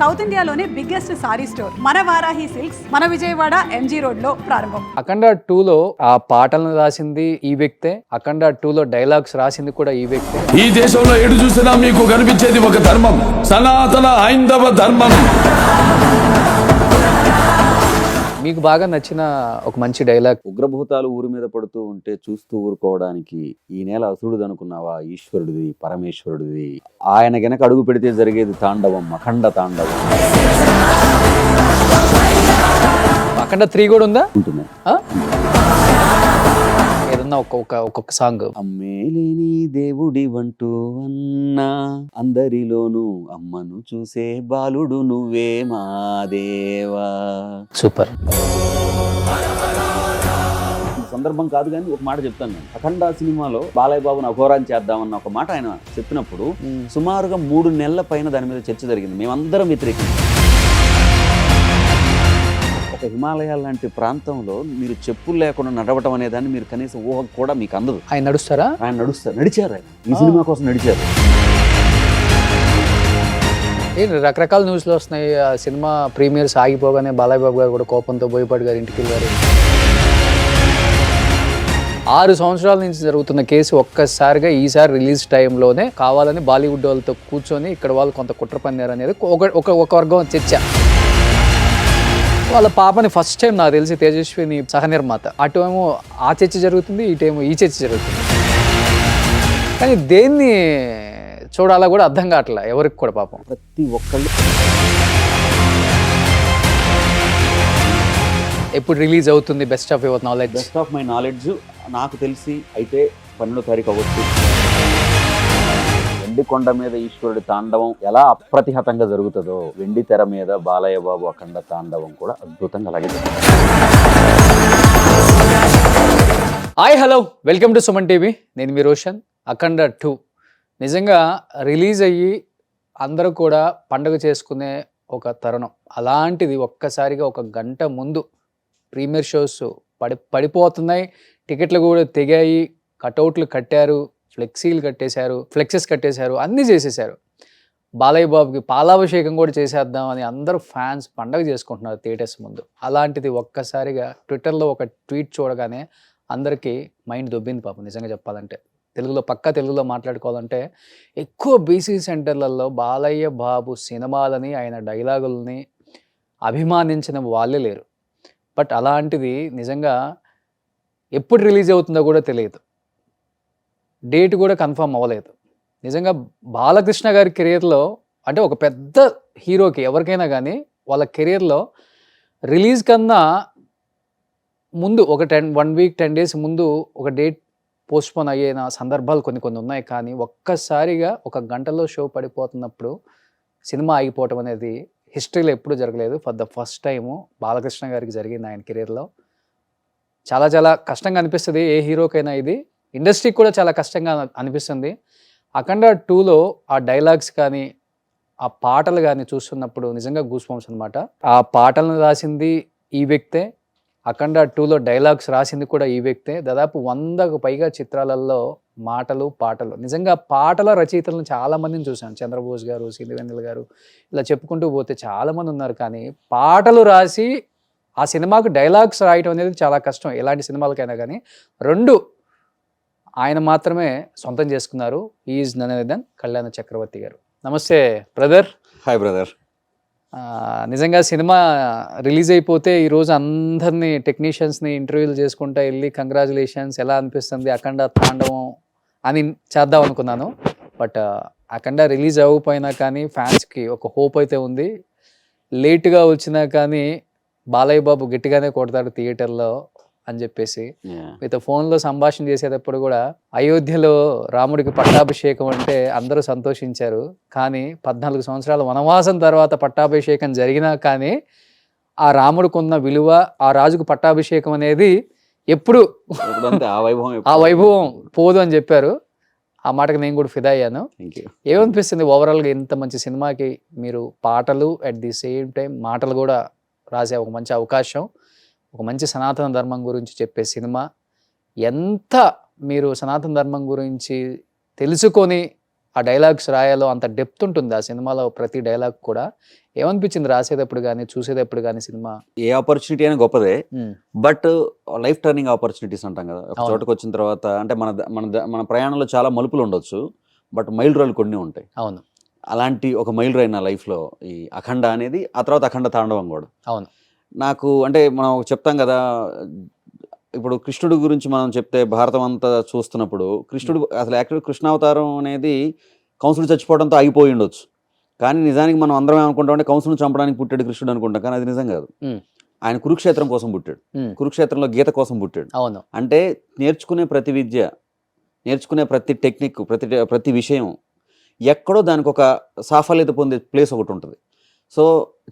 South ఇండియాలోనే biggest sorry store మన Varahi silks మన విజయవాడ ఎంజీ రోడ్ లో ప్రారంభం. అఖండ 2లో ఆ పాటలను రాసింది ఈ వ్యక్తే. అఖండ 2లో డైలాగ్స్ రాసింది కూడా ఈ వ్యక్తే. ఈ దేశంలో ఎటు చూసినా మీకు కనిపించేది ఒక ధర్మం, సనాతన హైందవ ధర్మం. మీకు బాగా నచ్చిన ఒక మంచి డైలాగ్? ఉగ్రభూతాలు ఊరి మీద పడుతూ ఉంటే చూస్తూ ఊరుకోవడానికి ఈ నేల అసురుడు అనుకున్నావా, ఈశ్వరుడిది, పరమేశ్వరుడిది. ఆయన గనక అడుగు పెడితే జరిగేది తాండవం, అఖండ తాండవం. అఖండ 3 కూడా ఉందా? ఉంటుంది. ఏదన్నా ఒక్కొక్క సాంగ్. అమ్మేలేని దేవుడి వంటూ అన్నా, అందరిలోనూ అమ్మను చూసే బాలుడు నువ్వే మా దేవా. సూపర్. సందర్భం కాదు కానీ ఒక మాట చెప్తాను నేను. అఖండ సినిమాలో బాలయ్య బాబుని అఘోరాన్ని చేద్దామన్న ఒక మాట ఆయన చెప్పినప్పుడు సుమారుగా 3 నెలల పైన దాని మీద చర్చ జరిగింది. మేమందరం వ్యతిరేకించాం. ఒక హిమాలయాల లాంటి ప్రాంతంలో మీరు చెప్పులు లేకుండా నడవటం అనే దాన్ని మీరు కనీసం ఊహ కూడా మీకు అందదు. ఆయన నడుస్తారా? ఆయన నడిచారు. ఆయన ఈ సినిమా కోసం నడిచారు. రకరకాల న్యూస్లు వస్తున్నాయి. ఆ సినిమా ప్రీమియర్స్ ఆగిపోగానే బాలయ్య బాబు గారు కూడా కోపంతో బోయపాటి గారు ఇంటికి వెళ్ళారు. 6 సంవత్సరాల నుంచి జరుగుతున్న కేసు ఒక్కసారిగా ఈసారి రిలీజ్ టైంలోనే కావాలని బాలీవుడ్ వాళ్ళతో కూర్చొని ఇక్కడ వాళ్ళు కొంత కుట్ర పన్నారు అనేది ఒక వర్గం చర్చ. వాళ్ళ పాపని ఫస్ట్ టైం నాకు తెలిసి తేజస్విని సహనిర్మాత. అటు ఏమో ఆ చర్చ జరుగుతుంది, ఇటేమో ఈ చర్చ జరుగుతుంది. కానీ దేన్ని చూడాలా కూడా అర్థం కావట్లే ఎవరికి కూడా పాపం. ప్రతి ఒక్కళ్ళు ఎప్పుడు రిలీజ్ అవుతుంది? Best of your knowledge. Best of my knowledge నాకు తెలిసి అయితే 12వ తారీఖు అవ్వచ్చు. వెండి కొండ మీద ఈశ్వరుడి తాండవం ఎలా అప్రతిహతంగా జరుగుతుందో, వెండి తెర మీద బాలయ్య బాబు అఖండ తాండవం కూడా అద్భుతంగా అలాగే జరుగుతుంది. Hi, hello, welcome to Suman TV. నేను మీ రోషన్. అఖండ 2 నిజంగా రిలీజ్ అయ్యి అందరూ కూడా పండుగ చేసుకునే ఒక తరుణం. అలాంటిది ఒక్కసారిగా ఒక గంట ముందు ప్రీమియర్ షోస్ పడిపోతున్నాయి. టికెట్లు కూడా తెగాయి, కటౌట్లు కట్టారు, ఫ్లెక్సెస్ కట్టేశారు, అన్నీ చేసేసారు. బాలయ్య బాబుకి పాలాభిషేకం కూడా చేసేద్దామని అందరూ ఫ్యాన్స్ పండగ చేసుకుంటున్నారు థియేటర్స్ ముందు. అలాంటిది ఒక్కసారిగా ట్విట్టర్లో ఒక ట్వీట్ చూడగానే అందరికీ మైండ్ దొబ్బింది పాపం. నిజంగా చెప్పాలంటే తెలుగులో మాట్లాడుకోవాలంటే ఎక్కువ బీసీ సెంటర్లలో బాలయ్య బాబు సినిమాలని, ఆయన డైలాగులని అభిమానించిన వాళ్ళే లేరు. బట్ అలాంటిది నిజంగా ఎప్పుడు రిలీజ్ అవుతుందో కూడా తెలియదు. డేట్ కూడా కన్ఫర్మ్ అవ్వలేదు. నిజంగా బాలకృష్ణ గారి కెరీర్లో, అంటే ఒక పెద్ద హీరోకి ఎవరికైనా కానీ వాళ్ళ కెరీర్లో రిలీజ్ కన్నా ముందు ఒక 1 వీక్ 10 డేస్ ముందు ఒక డేట్ పోస్ట్పోన్ అయ్యేన సందర్భాలు కొన్ని ఉన్నాయి. కానీ ఒక్కసారిగా ఒక గంటలో షో పడిపోతున్నప్పుడు సినిమా ఆగిపోవటం అనేది హిస్టరీలో ఎప్పుడూ జరగలేదు. For the first time Balakrishna గారికి జరిగింది ఆయన కెరీర్లో. చాలా చాలా కష్టంగా అనిపిస్తుంది ఏ హీరోకైనా. ఇది ఇండస్ట్రీకి కూడా చాలా కష్టంగా అనిపిస్తుంది. అఖండ 2లో ఆ డైలాగ్స్ కానీ ఆ పాటలు కానీ చూస్తున్నప్పుడు నిజంగా గూస్ బంప్స్ అనమాట. ఆ పాటలను రాసింది ఈ వ్యక్తే. అఖండ 2లో డైలాగ్స్ రాసింది కూడా ఈ వ్యక్తే. దాదాపు 100కు పైగా చిత్రాలలో పాటలు నిజంగా పాటల రచయితలను చాలామందిని చూశాను. చంద్రబోస్ గారు, సిరివెన్నెల గారు, ఇలా చెప్పుకుంటూ పోతే చాలామంది ఉన్నారు. కానీ పాటలు రాసి ఆ సినిమాకు డైలాగ్స్ రాయటం అనేది చాలా కష్టం ఎలాంటి సినిమాలకైనా. కానీ 2 ఆయన మాత్రమే సొంతం చేసుకున్నారు. ఈజ్ నన్ అదర్ దెన్ కళ్యాణ చక్రవర్తి గారు. నమస్తే బ్రదర్. Hi brother. నిజంగా సినిమా రిలీజ్ అయిపోతే ఈరోజు అందరినీ టెక్నీషియన్స్ని ఇంటర్వ్యూలు చేసుకుంటా వెళ్ళి కంగ్రాచులేషన్స్, ఎలా అనిపిస్తుంది అఖండ తాండవం అని చేద్దాం అనుకున్నాను. బట్ అఖండ రిలీజ్ అవ్వకపోయినా కానీ ఫ్యాన్స్కి ఒక హోప్ అయితే ఉంది. లేట్గా వచ్చినా కానీ బాలయ్య బాబు గట్టిగానే కొడతాడు థియేటర్లో అని చెప్పేసి మీతో ఫోన్లో సంభాషణ చేసేటప్పుడు కూడా అయోధ్యలో రాముడికి పట్టాభిషేకం అంటే అందరూ సంతోషించారు. కానీ 14 సంవత్సరాల వనవాసం తర్వాత పట్టాభిషేకం జరిగినా కానీ ఆ రాముడికి ఉన్న విలువ, ఆ రాజుకు పట్టాభిషేకం అనేది ఎప్పుడు ఆ వైభవం పోదు అని చెప్పారు. ఆ మాటకి నేను కూడా ఫిదా అయ్యాను. ఏమనిపిస్తుంది ఓవరాల్గా ఇంత మంచి సినిమాకి మీరు పాటలు అట్ ది సేమ్ టైం మాటలు కూడా రాసే ఒక మంచి అవకాశం, ఒక మంచి సనాతన ధర్మం గురించి చెప్పే సినిమా, ఎంత మీరు సనాతన ధర్మం గురించి తెలుసుకొని ఆ డైలాగ్స్ రాయాలో అంత డెప్త్ ఉంటుంది ఆ సినిమాలో ప్రతి డైలాగ్ కూడా. ఏమనిపించింది రాసేటప్పుడు కానీ చూసేటప్పుడు కానీ సినిమా? ఏ ఆపర్చునిటీ అయినా గొప్పదే, బట్ లైఫ్ టర్నింగ్ ఆపర్చునిటీస్ అంటాం కదా. ఒక అవును. చోటకు వచ్చిన తర్వాత అంటే మన ప్రయాణంలో చాలా మలుపులు ఉండొచ్చు, బట్ మైల్ రాళ్ళు కొన్ని ఉంటాయి. అవును అలాంటి ఒక మైల్ రాయి నా లైఫ్లో ఈ అఖండ అనేది, ఆ తర్వాత అఖండ తాండవం కూడా. అవును నాకు అంటే మనం చెప్తాం కదా, ఇప్పుడు కృష్ణుడి గురించి మనం చెప్తే భారతం అంతా చూస్తున్నప్పుడు కృష్ణుడు అసలు యాక్చువల్ కృష్ణావతారం అనేది కంసుడు చచ్చిపోవడంతో ఆగిపోయి ఉండొచ్చు, కానీ నిజానికి మనం అందరం ఏమనుకుంటాం అంటే కంసుడు చంపడానికి పుట్టాడు కృష్ణుడు అనుకుంటాం, కానీ అది నిజం కాదు. ఆయన కురుక్షేత్రం కోసం పుట్టాడు, కురుక్షేత్రంలో గీత కోసం పుట్టాడు. అవును అంటే నేర్చుకునే ప్రతి విద్య, నేర్చుకునే ప్రతి టెక్నిక్, ప్రతి విషయం ఎక్కడో దానికి ఒక సాఫల్యత పొందే ప్లేస్ ఒకటి ఉంటుంది. సో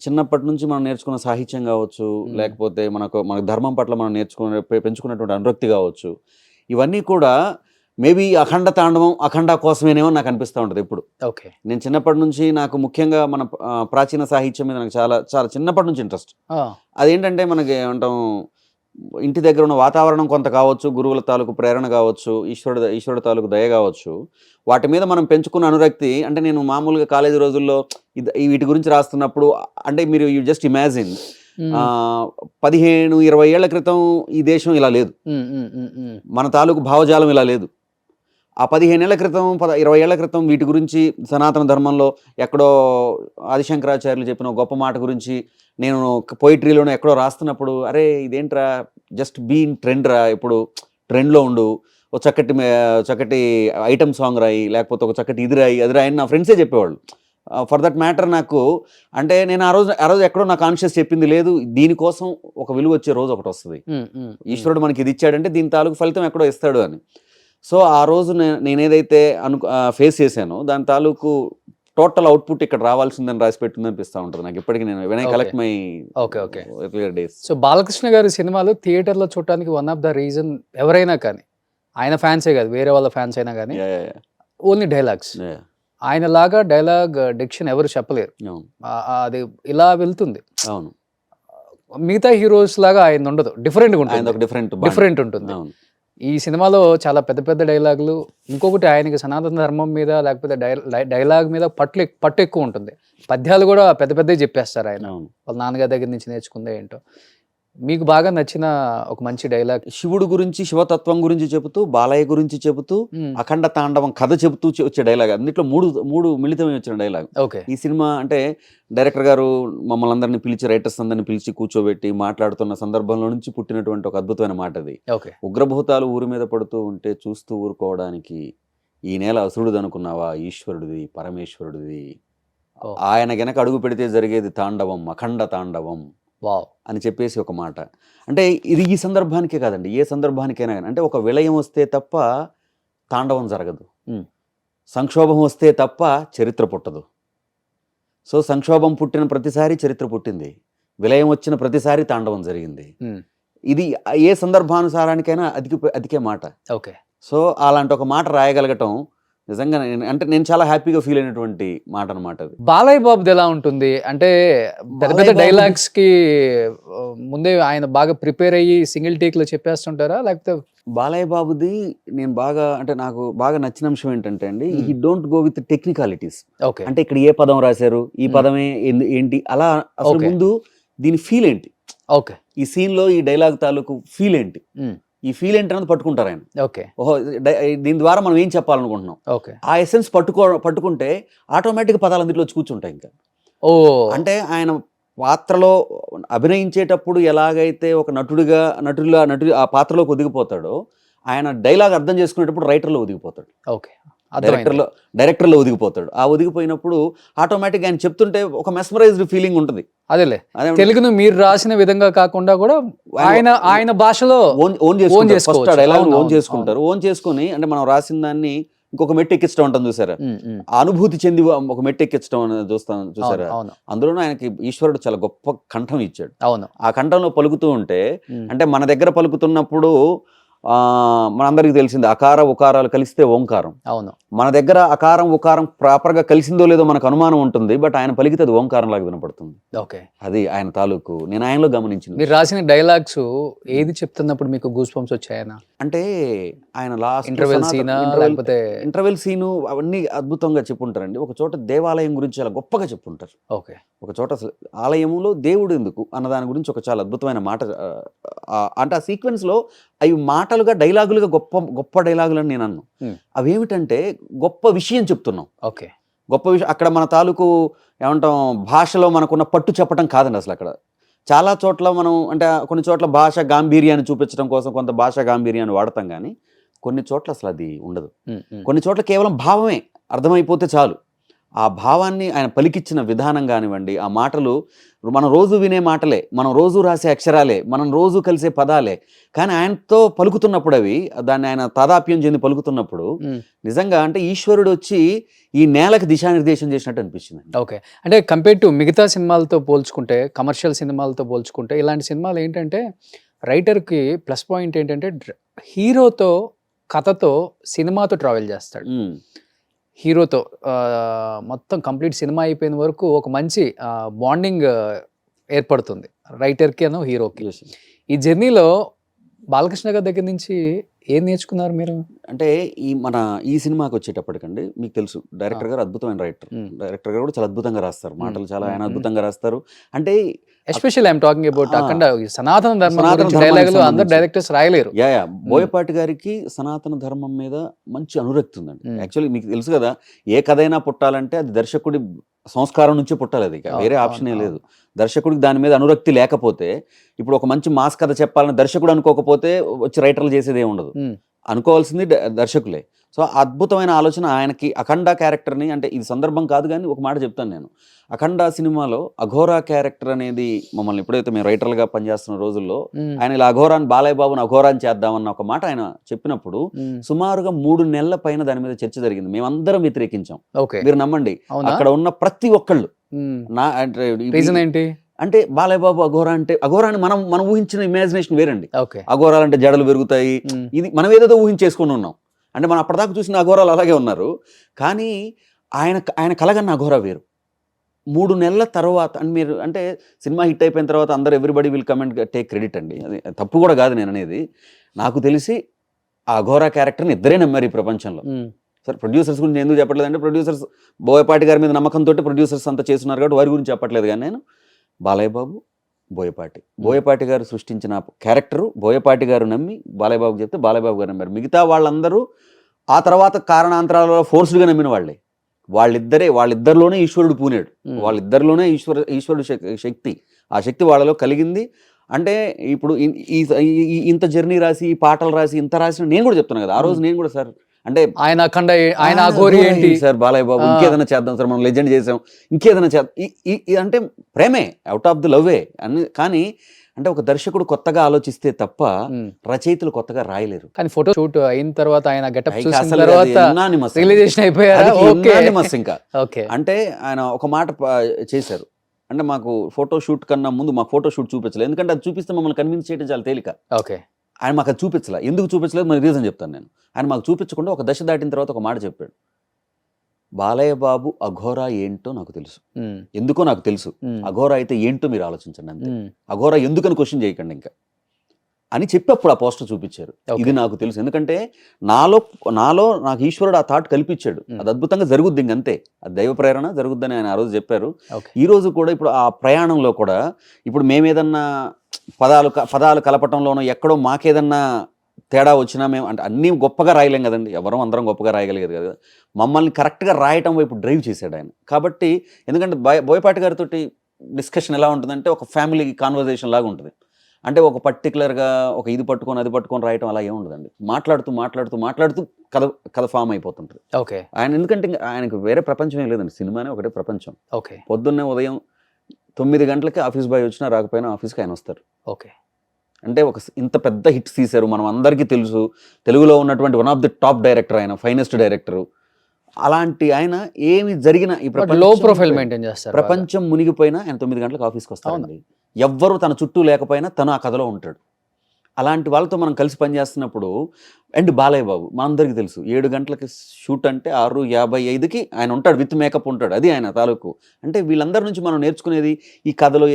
చిన్నప్పటి నుంచి మనం నేర్చుకున్న సాహిత్యం కావచ్చు, లేకపోతే మన ధర్మం పట్ల మనం పెంచుకున్నటువంటి అనురక్తి కావచ్చు, ఇవన్నీ కూడా మేబీ అఖండ తాండవం అఖండ కోసమేనేమో నాకు అనిపిస్తూ ఉంటుంది ఎప్పుడు. ఓకే. నేను చిన్నప్పటి నుంచి నాకు ముఖ్యంగా మన ప్రాచీన సాహిత్యం మీద నాకు చాలా చాలా చిన్నప్పటి నుంచి ఇంట్రెస్ట్. అదేంటంటే మనకి ఏమంటాం, ఇంటి దగ్గర ఉన్న వాతావరణం కొంత కావచ్చు, గురువుల తాలూకు ప్రేరణ కావచ్చు, ఈశ్వరుడు తాలూకు దయ కావచ్చు, వాటి మీద మనం పెంచుకున్న అనురక్తి. అంటే నేను మామూలుగా కాలేజీ రోజుల్లో వీటి గురించి రాస్తున్నప్పుడు, అంటే మీరు యూ జస్ట్ ఇమాజిన్ 15-20 ఏళ్ల క్రితం ఈ దేశం ఇలా లేదు, మన తాలూకు భావజాలం ఇలా లేదు. ఆ 15 ఏళ్ల క్రితం 20 ఏళ్ల క్రితం వీటి గురించి సనాతన ధర్మంలో ఎక్కడో ఆదిశంకరాచార్యులు చెప్పిన గొప్ప మాట గురించి నేను పోయిట్రీలోనే ఎక్కడో రాస్తున్నప్పుడు, అరే ఇదేంట్రా, జస్ట్ బీ ఇన్ ట్రెండ్ రా, ఇప్పుడు ట్రెండ్లో ఉండు, ఒక చక్కటి ఐటమ్ సాంగ్ రాయి, లేకపోతే ఒక చక్కటి ఇది రాయి అది రాయి అని నా ఫ్రెండ్సే చెప్పేవాళ్ళు. ఫర్ దట్ మ్యాటర్ నాకు అంటే నేను ఆ రోజు ఎక్కడో నా కాన్షియస్ చెప్పింది లేదు, దీనికోసం ఒక విలువ వచ్చే రోజు ఒకటి వస్తుంది, ఈశ్వరుడు మనకి ఇది ఇచ్చాడంటే దీని తాలూకు ఫలితం ఎక్కడో ఇస్తాడు అని. సో ఆ రోజు నేనేదైతే ఫేస్ చేశానో దాని తాలూకు టోటల్ అవుట్పుట్ ఇక్కడ రావాల్సిందని రాసి పెట్టింది అనిపిస్తూ ఉంటుంది నాకు ఇప్పటికీ. నేను when I collect my days. So Balakrishna గారి సినిమాలు థియేటర్లో చూడటానికి వన్ ఆఫ్ ద రీజన్, ఎవరైనా కానీ ఆయన ఫ్యాన్సే కాదు వేరే వాళ్ళ ఫ్యాన్స్ అయినా కానీ, ఓన్లీ డైలాగ్స్. ఆయన లాగా డైలాగ్ డిక్షన్ ఎవరు చెప్పలేరు, అది ఇలా వెళ్తుంది. అవును, మిగతా హీరోస్ లాగా ఆయన ఉండదు, డిఫరెంట్గా ఉంటుంది, డిఫరెంట్ ఉంటుంది. ఈ సినిమాలో చాలా పెద్ద పెద్ద డైలాగులు. ఇంకొకటి ఆయనకి సనాతన ధర్మం మీద లేకపోతే డైలాగ్ మీద పట్టు ఎక్కువ ఉంటుంది. పద్యాలు కూడా పెద్ద పెద్దవి చెప్పేస్తారు ఆయన, వాళ్ళ నాన్నగారి దగ్గర నుంచి నేర్చుకుందే ఏంటో. మీకు బాగా నచ్చిన ఒక మంచి డైలాగ్? శివుడు గురించి, శివతత్వం గురించి చెబుతూ, బాలయ్య గురించి చెబుతూ, అఖండ తాండవం కథ చెబుతూ వచ్చే డైలాగ్. అన్నిట్లో మూడు మిళితమై వచ్చిన డైలాగ్. ఈ సినిమా అంటే డైరెక్టర్ గారు మమ్మల్ని అందరినీ పిలిచి, రైటర్స్ అందరినీ పిలిచి కూర్చోబెట్టి మాట్లాడుతున్న సందర్భంలో నుంచి పుట్టినటువంటి ఒక అద్భుతమైన మాట అది. ఉగ్రభూతాలు ఊరి మీద పడుతూ ఉంటే చూస్తూ ఊరుకోవడానికి ఈ నేల అసురుడు అనుకున్నావా, ఈశ్వరుడిది, పరమేశ్వరుడిది, ఆయన గనక అడుగు పెడితే జరిగేది తాండవం, అఖండ తాండవం అని చెప్పేసి ఒక మాట. అంటే ఇది ఈ సందర్భానికే కాదండి, ఏ సందర్భానికైనా కానీ. అంటే ఒక విలయం వస్తే తప్ప తాండవం జరగదు, సంక్షోభం వస్తే తప్ప చరిత్ర పుట్టదు. సో సంక్షోభం పుట్టిన ప్రతిసారి చరిత్ర పుట్టింది, విలయం వచ్చిన ప్రతిసారి తాండవం జరిగింది. ఇది ఏ సందర్భానుసారానికైనా అదికే మాట. సో అలాంటి ఒక మాట రాయగలగటం నిజంగా అంటే నేను చాలా హ్యాపీగా ఫీల్ అయినటువంటి మాట అనమాట అది. బాలయ్య బాబుది ఎలా ఉంటుంది అంటే, పెద్ద పెద్ద డైలాగ్స్ కి ముందే ఆయన బాగా ప్రిపేర్ అయ్యి సింగిల్ టేక్ లో చెప్పేస్తుంటారా, లేకపోతే? బాలయ్య బాబుది నేను బాగా అంటే నాకు బాగా నచ్చిన అంశం ఏంటంటే అండి, he don't go with technicalities. అంటే ఇక్కడ ఏ పదం రాశారు, ఈ పదమే ఏంటి, అలా అసలు ముందు దీని ఫీల్ ఏంటి, ఈ సీన్ లో ఈ డైలాగ్ తాలూకు ఫీల్ ఏంటి, ఈ ఫీల్ ఏంటి అనేది పట్టుకుంటారు ఆయన. ఓహో దీని ద్వారా మనం ఏం చెప్పాలనుకుంటున్నాం, ఆ ఎసెన్స్ పట్టుకుంటే ఆటోమేటిక్ పదాలు అందులో వచ్చి కూర్చుంటాయి. ఇంకా అంటే ఆయన పాత్రలో అభినయించేటప్పుడు ఎలాగైతే ఒక నటుడు ఆ పాత్రలోకి ఒదిగిపోతాడో, ఆయన డైలాగ్ అర్థం చేసుకునేటప్పుడు రైటర్లో ఒదిగిపోతాడు, డైరెక్టర్లో ఒదిగిపోతాడు. ఆ ఒదిగిపోయినప్పుడు ఆటోమేటిక్ ఆయన చెప్తుంటే ఒక మెస్మరైజ్డ్ ఫీలింగ్ ఉంటుంది. అదేలే, తెలుగును మీరు రాసిన విధంగా కాకుండా కూడా ఆయన భాషలో ఓన్ చేసుకుంటారు. ఓన్ చేసుకుని అంటే మనం రాసిన దాన్ని ఇంకొక మెట్టు ఎక్కించడం ఉంటుంది చూసారా, అనుభూతి చెంది ఒక మెట్టు ఎక్కించడం అనేది చూసారా. అందులోనూ ఆయనకి ఈశ్వరుడు చాలా గొప్ప కంఠం ఇచ్చాడు. ఆ కంఠంలో పలుకుతూ ఉంటే, అంటే మన దగ్గర పలుకుతున్నప్పుడు మనందరికీ తెలిసింది అకార ఉకారాలు కలిస్తే ఓంకారం. అవును. మన దగ్గర అకారం ఉకారం ప్రాపర్గా కలిసిందో లేదో మనకు అనుమానం ఉంటుంది, బట్ ఆయన పలికితే అది ఓంకారం లాగా వినపడుతుంది. ఓకే. అది ఆయన తాలూకు నేను ఆయనలో గమనించింది. మీరు రాసిన డైలాగ్స్ ఏది చెప్తున్నప్పుడు మీకు గూస్ బంప్స్ వచ్చాయనా? అంటే ఆయన లాస్ట్ ఇంటర్వెల్ సీనా లేకపోతే ఇంటర్వెల్ సీను అవన్నీ అద్భుతంగా చెప్పుంటారండి. ఒక చోట దేవాలయం గురించి చాలా గొప్పగా చెప్పుంటారు. ఓకే. ఒక చోట అసలు ఆలయంలో దేవుడు ఎందుకు అన్న దాని గురించి ఒక చాలా అద్భుతమైన మాట, అంటే ఆ సీక్వెన్స్ లో అవి మాటలుగా డైలాగులుగా గొప్ప గొప్ప డైలాగులు అని నేను అన్నాను. అవేమిటంటే గొప్ప విషయం చెప్తున్నాం. ఓకే. గొప్ప విషయం అక్కడ మన తాలూకు ఏమంటాం భాషలో మనకున్న పట్టు చెప్పడం కాదండి. అసలు అక్కడ చాలా చోట్ల మనం అంటే కొన్ని చోట్ల భాష గాంభీర్యాన్ని చూపించడం కోసం కొంత భాషా గాంభీర్యాన్ని వాడతాం, కానీ కొన్ని చోట్ల అసలు అది ఉండదు. కొన్ని చోట్ల కేవలం భావమే అర్థమైపోతే చాలు. ఆ భావాన్ని ఆయన పలికిచ్చిన విధానం కానివ్వండి, ఆ మాటలు మనం రోజు వినే మాటలే, మనం రోజు రాసే అక్షరాలే, మనం రోజు కలిసే పదాలే, కానీ ఆయనతో పలుకుతున్నప్పుడు అవి దాన్ని ఆయన తాదాప్యం చెంది పలుకుతున్నప్పుడు నిజంగా అంటే ఈశ్వరుడు వచ్చి ఈ నేలకు దిశానిర్దేశం చేసినట్టు అనిపించింది. ఓకే. అంటే కంపేర్ టు మిగతా సినిమాలతో పోల్చుకుంటే, కమర్షియల్ సినిమాలతో పోల్చుకుంటే ఇలాంటి సినిమాలు ఏంటంటే రైటర్కి ప్లస్ పాయింట్ ఏంటంటే హీరోతో కథతో సినిమాతో ట్రావెల్ చేస్తాడు. హీరోతో మొత్తం కంప్లీట్ సినిమా అయిపోయిన వరకు ఒక మంచి బాండింగ్ ఏర్పడుతుంది రైటర్కి అను హీరోకి. ఈ జర్నీలో బాలకృష్ణ గారి దగ్గర నుంచి ఏం నేర్చుకున్నారు మీరు? అంటే ఈ సినిమాకి వచ్చేటప్పటికండి మీకు తెలుసు డైరెక్టర్ గారు అద్భుతమైన డైరెక్టర్ గారు కూడా చాలా అద్భుతంగా రాస్తారు, మాటలు చాలా ఆయన అద్భుతంగా రాస్తారు. అంటే ఎస్పెషల్లీ ఐఎమ్ టాకింగ్ అబౌట్ అఖండ సనాతన ధర్మం డైలాగులు అందరు డైరెక్టర్స్ రాయలేరు. బోయపాటి గారికి సనాతన ధర్మం మీద మంచి అనురక్తి ఉందండి. యాక్చువల్లీ మీకు తెలుసు కదా, ఏ కథ అయినా పుట్టాలంటే అది దర్శకుడి సంస్కారం నుంచి పుట్టాలి, అది వేరే ఆప్షనే లేదు. దర్శకుడికి దాని మీద అనురక్తి లేకపోతే, ఇప్పుడు ఒక మంచి మాస్ కథ చెప్పాలని దర్శకుడు అనుకోకపోతే వచ్చి రైటర్లు చేసేది ఏమి ఉండదు, అనుకోవాల్సింది దర్శకులే. సో అద్భుతమైన ఆలోచన ఆయనకి. అఖండ క్యారెక్టర్ని అంటే ఇది సందర్భం కాదు కానీ ఒక మాట చెప్తాను నేను. అఖండ సినిమాలో అఘోరా క్యారెక్టర్ అనేది మమ్మల్ని ఎప్పుడైతే మేము రైటర్లుగా పనిచేస్తున్న రోజుల్లో ఆయన ఇలా అఘోరాన్ని బాలయ్య బాబుని అఘోరాన్ని చేద్దామన్న ఒక మాట ఆయన చెప్పినప్పుడు సుమారుగా 3 నెలల పైన దాని మీద చర్చ జరిగింది. మేమందరం వ్యతిరేకించాం. మీరు నమ్మండి, అక్కడ ఉన్న ప్రతి ఒక్కళ్ళు నా ఏంటి అంటే బాలయ్య బాబు అఘోరా అంటే అఘోరాన్ని మనం ఊహించిన ఇమాజినేషన్ వేరండి. అఘోరాలు అంటే జడలు పెరుగుతాయి, ఇది మనం ఏదేదో ఊహించేసుకుని ఉన్నాం. అంటే మనం అప్పటిదాకా చూసిన అఘోరాలు అలాగే ఉన్నారు, కానీ ఆయన కలగన్న అఘోరా వేరు. 3 నెలల తర్వాత అని మీరు అంటే సినిమా హిట్ అయిపోయిన తర్వాత అందరూ everybody will come and take credit అండి, అది తప్పు కూడా కాదు నేను అనేది. నాకు తెలిసి ఆ అఘోరా క్యారెక్టర్ని ఇద్దరే నమ్మారు ఈ ప్రపంచంలో. సరే ప్రొడ్యూసర్స్ గురించి ఎందుకు చెప్పట్లేదు అంటే, ప్రొడ్యూసర్స్ బోయపాటి గారి మీద నమ్మకంతో ప్రొడ్యూసర్స్ అంతా చేస్తున్నారు కాబట్టి వారి గురించి చెప్పట్లేదు. కానీ నేను బాలయ్య బాబు బోయపాటి గారు సృష్టించిన క్యారెక్టరు బోయపాటి గారు నమ్మి బాలయ్య బాబుకి చెప్తే బాలయ్య బాబు గారు నమ్మారు. మిగతా వాళ్ళందరూ ఆ తర్వాత కారణాంతరాల ఫోర్స్డ్గా నమ్మిన వాళ్ళే. వాళ్ళిద్దరిలోనే ఈశ్వరుడు పూనాడు, వాళ్ళిద్దరిలోనే ఈశ్వరుడు శక్తి, ఆ శక్తి వాళ్ళలో కలిగింది. అంటే ఇప్పుడు ఇంత జర్నీ రాసి పాటలు రాసి ఇంత రాసిన నేను కూడా చెప్తున్నాను కదా, ఆ రోజు నేను కూడా సార్ అంటే ఆయన అఖండ ఆయన అఘోరి ఏంటి సార్ బాలయ్య బాబు ఇంకేదైనా చేద్దాం సార్, మనం లెజెండ్ చేసాం ఇంకేదైనా చేద్దాం అంటే ప్రేమే, అవుట్ ఆఫ్ ది లవ్వే అన్ని. కానీ అంటే ఒక దర్శకుడు కొత్తగా ఆలోచిస్తే తప్ప రచయితలు కొత్తగా రాయలేరు. కానీ ఫోటో షూట్ అయిన తర్వాత ఆయన గెటప్ చూసిన తర్వాత రిలీజేషన్ అయిపోయారు ఇంకా. అంటే ఆయన ఒక మాట చేశారు, అంటే మాకు ఫోటో షూట్ కన్నా ముందు మాకు ఫోటో షూట్ చూపించలేదు, ఎందుకంటే అది చూపిస్తే మమ్మల్ని కన్విన్స్ చేయడం చాలా తేలిక. ఆయన మాకు అది చూపించలే. ఎందుకు చూపించలేదు మరి రీజన్ చెప్తాను నేను. ఆయన మాకు చూపించకుండా ఒక దశ దాటిన తర్వాత ఒక మాట చెప్పాడు, బాలయ్య బాబు అఘోరా ఏంటో నాకు తెలుసు, ఎందుకో నాకు తెలుసు, అఘోరా అయితే ఏంటో మీరు ఆలోచించండి అంతే, అఘోరా ఎందుకని క్వశ్చన్ చేయకండి ఇంకా అని చెప్పి అప్పుడు ఆ పోస్టర్ చూపించారు. ఇది నాకు తెలుసు, ఎందుకంటే నాలో నాకు ఈశ్వరుడు ఆ థాట్ కల్పించాడు, అది అద్భుతంగా జరుగుద్ది ఇంకంతే, అది దైవ ప్రేరణ జరుగుద్దని ఆయన ఆ రోజు చెప్పారు. ఈ రోజు కూడా ఇప్పుడు ఆ ప్రయాణంలో కూడా ఇప్పుడు మేమేదన్నా పదాలు కలపటంలోనో ఎక్కడో మాకేదన్నా తేడా వచ్చినా మేము అంటే అన్నీ గొప్పగా రాయలేం కదండి, అందరం గొప్పగా రాయగలిగేది కదా, మమ్మల్ని కరెక్ట్గా రాయటం వైపు డ్రైవ్ చేశాడు ఆయన. కాబట్టి ఎందుకంటే బోయపాటి గారితో డిస్కషన్ ఎలా ఉంటుందంటే ఒక ఫ్యామిలీ కాన్వర్జేషన్ లాగా ఉంటుంది. అంటే ఒక పర్టికులర్గా ఒక ఇది పట్టుకొని అది పట్టుకొని రాయటం అలా ఏముండదండి, మాట్లాడుతూ కథ ఫామ్ అయిపోతుంటుంది. ఆయన ఎందుకంటే ఆయనకు వేరే ప్రపంచమే లేదండి, సినిమానే ఒకటే ప్రపంచం. పొద్దున్నే ఉదయం 9 గంటలకి ఆఫీస్ బాయ్ వచ్చినా రాకపోయినా ఆఫీస్కి ఆయన వస్తారు. అంటే ఇంత పెద్ద హిట్స్ తీశారు, మనం అందరికీ తెలుసు, తెలుగులో ఉన్నటువంటి one of the top director, ఆయన ఫైనెస్ట్ డైరెక్టరు. అలాంటి ఆయన ఏమి జరిగినా ఈ లో ప్రొఫైల్ మెయింటైన్ చేస్తారు. ప్రపంచం మునిగిపోయినా ఆయన 9 గంటలకు ఆఫీస్కి వస్తారండి. ఎవ్వరు తన చుట్టూ లేకపోయినా తను ఆ కథలో ఉంటాడు. అలాంటి వాళ్ళతో మనం కలిసి పనిచేస్తున్నప్పుడు అండ్ బాలయ్య బాబు మనందరికీ తెలుసు 7 గంటలకి షూట్ అంటే 6:55కి ఆయన ఉంటాడు, విత్ మేకప్ ఉంటాడు, అది ఆయన తాలూకు. అంటే వీళ్ళందరి నుంచి మనం నేర్చుకునేది ఈ కథలో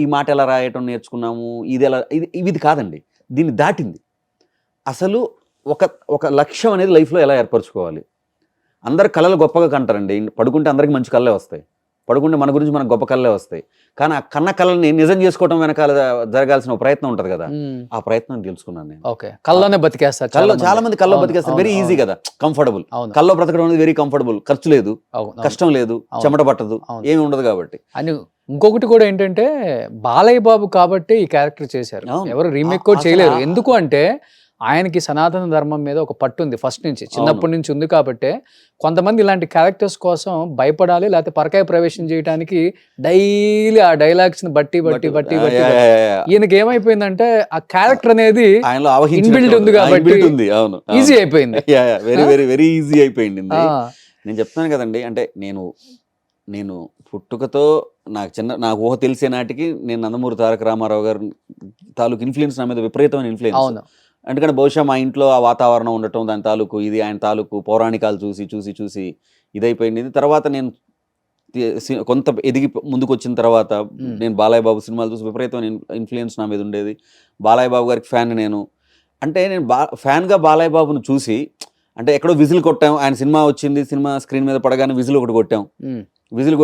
ఈ మాట ఎలా రాయటం నేర్చుకున్నాము, ఇది ఎలా ఇది కాదండి, దీన్ని దాటింది. అసలు ఒక లక్ష్యం అనేది లైఫ్లో ఎలా ఏర్పరచుకోవాలి. అందరు కళలు గొప్పగా కంటారండి, పడుకుంటే అందరికీ మంచి కళ్ళే వస్తాయి, పడుకుంటే మన గురించి మనకు గొప్ప కళ్ళే వస్తాయి. కానీ ఆ కన్న కళని నిజం చేసుకోవడం వెనకాల జరగాల్సిన ప్రయత్నం ఉంటుంది కదా, ఆ ప్రయత్నం తెలుసుకున్నాను నేను. ఓకే, కళ్ళలోనే బతికేస్తారు చాలా మంది కళ్ళలో బతికేస్తారు, వెరీ ఈజీ కదా, కంఫర్టబుల్. కళ్ళలో బ్రతకడం అనేది వెరీ కంఫర్టబుల్, ఖర్చు లేదు, కష్టం లేదు, చెమట పట్టదు, ఏమి ఉండదు కాబట్టి. అని ఇంకొకటి కూడా ఏంటంటే బాలయ్య బాబు కాబట్టి ఈ క్యారెక్టర్ చేశారు, ఎవరు రీమేక్ కూడా చేయలేరు. ఎందుకు అంటే ఆయనకి సనాతన ధర్మం మీద ఒక పట్టు ఉంది, ఫస్ట్ నుంచి చిన్నప్పటి నుంచి ఉంది. కాబట్టి కొంతమంది ఇలాంటి క్యారెక్టర్స్ కోసం భయపడాలి, లేకపోతే పరకాయ ప్రవేశం చేయడానికి డైలీ ఆ డైలాగ్స్ ని బట్టి ఈయనకి ఏమైపోయిందంటే ఆ క్యారెక్టర్ అనేది ఇన్బిల్డ్ ఉంది కాబట్టి ఈజీ అయిపోయింది, వెరీ వెరీ వెరీ ఈజీ అయిపోయింది. నేను చెప్తాను కదండి, అంటే నేను పుట్టుకతో నాకు ఊహ తెలిసే నాటికి నేను నందమూరి తారక రామారావు గారు తాలూకు ఇన్ఫ్లుయెన్స్ నా మీద విపరీతమైన ఇన్ఫ్లుయెన్స్. ఎందుకంటే బహుశా మా ఇంట్లో ఆ వాతావరణం ఉండటం, దాని తాలూకు ఇది ఆయన తాలూకు పౌరాణికాలు చూసి ఇదైపోయింది. తర్వాత నేను కొంత ఎదిగి ముందుకు వచ్చిన తర్వాత నేను బాలయ్య బాబు సినిమాలు చూసి విపరీతమైన ఇన్ఫ్లుయెన్స్ నా మీద ఉండేది. బాలయ్య బాబు గారికి ఫ్యాన్ నేను. అంటే నేను ఫ్యాన్గా బాలయ్య బాబును చూసి, అంటే ఎక్కడో విజిల్ కొట్టాము, ఆయన సినిమా వచ్చింది, సినిమా స్క్రీన్ మీద పడగానే విజిల్ ఒకటి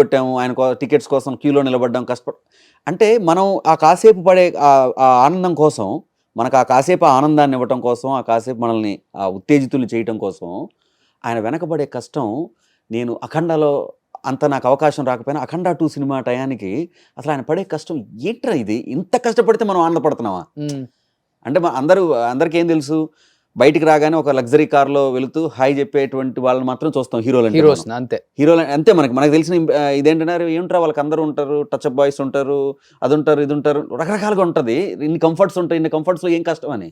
కొట్టాము, ఆయన టికెట్స్ కోసం క్యూలో నిలబడ్డాం, అంటే మనం ఆ కాసేపు పడే ఆ ఆనందం కోసం, మనకు ఆ కాసేపు ఆనందాన్ని ఇవ్వటం కోసం, ఆ కాసేపు మనల్ని ఆ ఉత్తేజితులు చేయటం కోసం ఆయన వెనకబడే కష్టం, నేను అఖండలో అంత నాకు అవకాశం రాకపోయినా అఖండ 2 సినిమా టయానికి అసలు ఆయన పడే కష్టం ఏంట్రా, ఇది ఇంత కష్టపడితే మనం ఆనందపడుతున్నావా అంటే అందరికీ ఏం తెలుసు, బయటికి రాగానే ఒక లగ్జరీ కార్లో వెళుతూ హాయ్ చెప్పేటువంటి వాళ్ళని మాత్రం చూస్తాం, హీరోలు అంతే. మనకు తెలిసిన ఇదేంటన్నారు, ఏమిట్రా వాళ్ళకి అందరూ ఉంటారు, టచ్ అప్ బాయ్స్ ఉంటారు, అది ఉంటారు, ఇది ఉంటారు, రకరకాలుగా ఉంటుంది, ఇన్ని కంఫర్ట్స్ ఉంటాయి, ఇన్ని కంఫర్ట్స్లో ఏం కష్టం అని.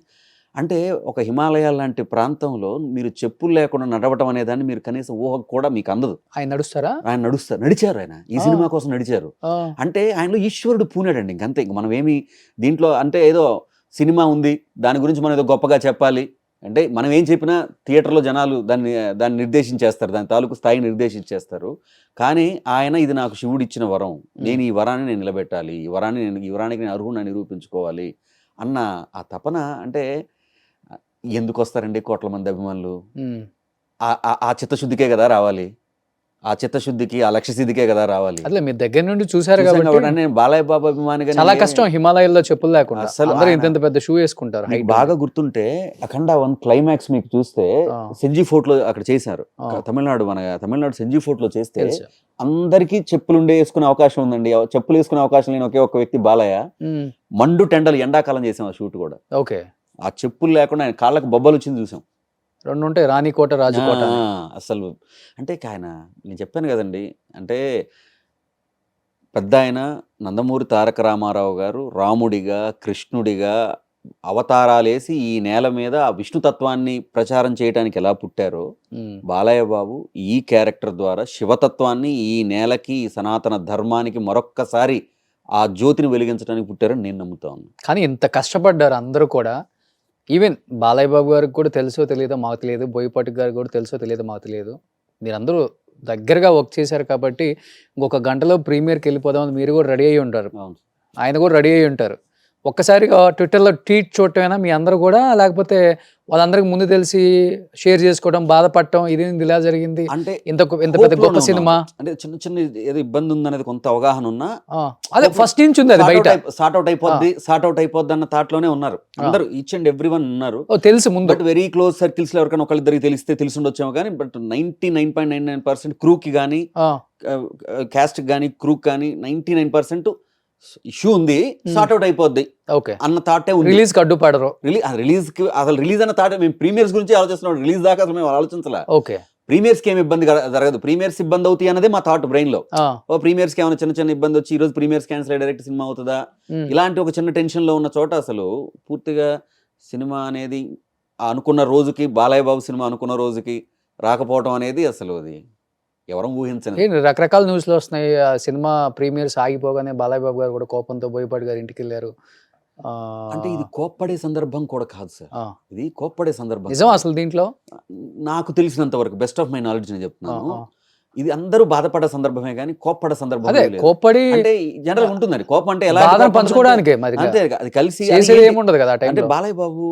అంటే ఒక హిమాలయాల లాంటి ప్రాంతంలో మీరు చెప్పులు లేకుండా నడవటం అనేదాన్ని మీరు కనీసం ఊహ కూడా మీకు అందదు. ఆయన నడిచారు, ఆయన ఈ సినిమా కోసం నడిచారు. అంటే ఆయనలో ఈశ్వరుడు పూనాడండి, ఇంకంతే. ఇంక మనం ఏమి దీంట్లో అంటే ఏదో సినిమా ఉంది, దాని గురించి మనం ఏదో గొప్పగా చెప్పాలి అంటే, మనం ఏం చెప్పినా థియేటర్లో జనాలు దాన్ని నిర్దేశించేస్తారు, దాని తాలూకు స్థాయి నిర్దేశించేస్తారు. కానీ ఆయన ఇది నాకు శివుడు ఇచ్చిన వరం, నేను ఈ వరాన్ని నేను నిలబెట్టాలి, ఈ వరానికి నేను అర్హుని నిరూపించుకోవాలి అన్న ఆ తపన. అంటే ఎందుకు వస్తారండి కోట్ల మంది అభిమానులు, ఆ చిత్తశుద్ధికే కదా రావాలి, ఆ చిత్తశుద్ధికి ఆ లక్ష్య సిద్ధికే కదా రావాలి. అట్లా మీరు దగ్గర నుండి చూసారు కాబట్టి. నేను బాలయ్య బాబు అభిమానిగా, చాలా కష్టం హిమాలయాల్లో చెప్పులు లేకుండా, అసలు ఇంత పెద్ద షూ వేసుకుంటారు. బాగా గుర్తుంటే అఖండ 1 క్లైమాక్స్ మీకు చూస్తే సెంజీ ఫోర్ట్ లో అక్కడ చేశారు, తమిళనాడు సెంజీ ఫోర్ట్ లో చేస్తే అందరికీ చెప్పులు వేసుకునే అవకాశం ఉందండి. చెప్పులు వేసుకునే అవకాశం లేని ఒకే ఒక వ్యక్తి బాలయ్య. మండు టెండలు ఎండాకాలం చేసాం ఆ షూట్ కూడా. ఓకే, ఆ చెప్పులు లేకుండా ఆయన కాళ్ళకు బొబ్బలు వచ్చింది చూసాం. 2 ఉంటాయి, రాణికోట, రాజకోట. అసలు అంటే ఆయన, నేను చెప్పాను కదండి, అంటే పెద్ద ఆయన నందమూరి తారక రామారావు గారు రాముడిగా, కృష్ణుడిగా అవతారాలేసి ఈ నేల మీద ఆ విష్ణుతత్వాన్ని ప్రచారం చేయడానికి ఎలా పుట్టారో, బాలయ్య బాబు ఈ క్యారెక్టర్ ద్వారా శివతత్వాన్ని ఈ నేలకి, సనాతన ధర్మానికి మరొక్కసారి ఆ జ్యోతిని వెలిగించడానికి పుట్టారని నేను నమ్ముతాను. కానీ ఇంత కష్టపడ్డారు అందరూ కూడా. ఈవెన్ బాలయ్య బాబు గారికి కూడా తెలుసో తెలియదో మాకు తెలియదు, బోయపాటి గారికి కూడా తెలుసో తెలియదో మాకు తెలియదు. మీరందరూ దగ్గరగా వర్క్ చేశారు కాబట్టి ఇంకొక గంటలో ప్రీమియర్కి వెళ్ళిపోదామని మీరు కూడా రెడీ అయ్యి ఉంటారు, ఆయన కూడా రెడీ అయ్యి ఉంటారు. ఒక్కసారిగా ట్విట్టర్లో ట్వీట్ చూడటమేనా మీ అందరూ కూడా, లేకపోతే వాళ్ళందరికి ముందు తెలిసి షేర్ చేసుకోవడం, బాధపడటం, ఇది ఇలా జరిగింది అంటే ఇంత పెద్ద గొప్ప సినిమా అంటే చిన్న ఏదో ఇబ్బంది ఉందనేది కొంత అవగాహన ఉన్నా, అదే ఫస్ట్ నుంచి ఉంది, అది బయట సార్ట్ అవుట్ అయిపోద్ది అన్న థాట్ లోనే ఉన్నారు అందరూ, ఈచ్ అండ్ ఎవ్రీ వన్ ఉన్నారు. తెలుసు ముందు, బట్ వెరీ క్లోజ్ సర్కిల్స్ లో ఎవరికైనా ఒకళ్ళిద్దరికి తెలిసి ఉండొచ్చేమో కానీ, బట్ 99.99% క్రూకి కానీ, క్యాస్ట్ కానీ, క్రూక్ కానీ 99% ఇష్యూ ఉంది, సార్ట్ అవుట్ అయిపోద్ది అన్న థాటే ఉంది. రిలీజ్ కి అడ్డుపడరు, రిలీజ్ అన్న థాట్. మేము ప్రీమియర్స్ గురించి ఆలోచిస్తున్నాం, రిలీజ్ దాకా అసలు మేము ఆలోచించలే. ఓకే, ప్రీమియర్స్ కి ఏమి ఇబ్బంది జరగదు, ప్రీమియర్స్ ఇబ్బంది అవుతాయి అన్నదే మా థాట్ బ్రెయిన్ లో. ప్రీమియర్స్ కి ఏమైనా చిన్న ఇబ్బంది వచ్చి ఈ రోజు ప్రీమియర్స్ క్యాన్సిల్ డైరెక్ట్ సినిమా అవుతుందా, ఇలాంటి ఒక చిన్న టెన్షన్ లో ఉన్న చోట అసలు పూర్తిగా సినిమా అనేది అనుకున్న రోజుకి, బాలయ్య బాబు సినిమా అనుకున్న రోజుకి రాకపోవడం అనేది అసలు అది ఎవరం ఊహించండి. రకరకాల న్యూస్లు వస్తున్నాయి, సినిమా ప్రీమియర్స్ ఆగిపోగానే బాలయ్య బాబు గారు కూడా కోపంతో బోయపాటి గారు ఇంటికి వెళ్ళారు, అంటే ఇది కోప్పడే సందర్భం కూడా కాదు సార్, ఇది కోప్పడే సందర్భం నిజం అసలు దీంట్లో నాకు తెలిసినంత వరకు బెస్ట్ ఆఫ్ మై నాలెడ్జ్ నేను చెప్తున్నాను. ఇది అందరూ బాధపడే సందర్భమే కానీ కోప్పడే సందర్భం అదే కోప్పడి అంటే జనరల్ ఉంటుందండి. కోపం అంటే ఎలా పంచుకోవడానికి అంతే, అది కలిసి ఏముండదు కదా. అంటే బాలయ్య బాబు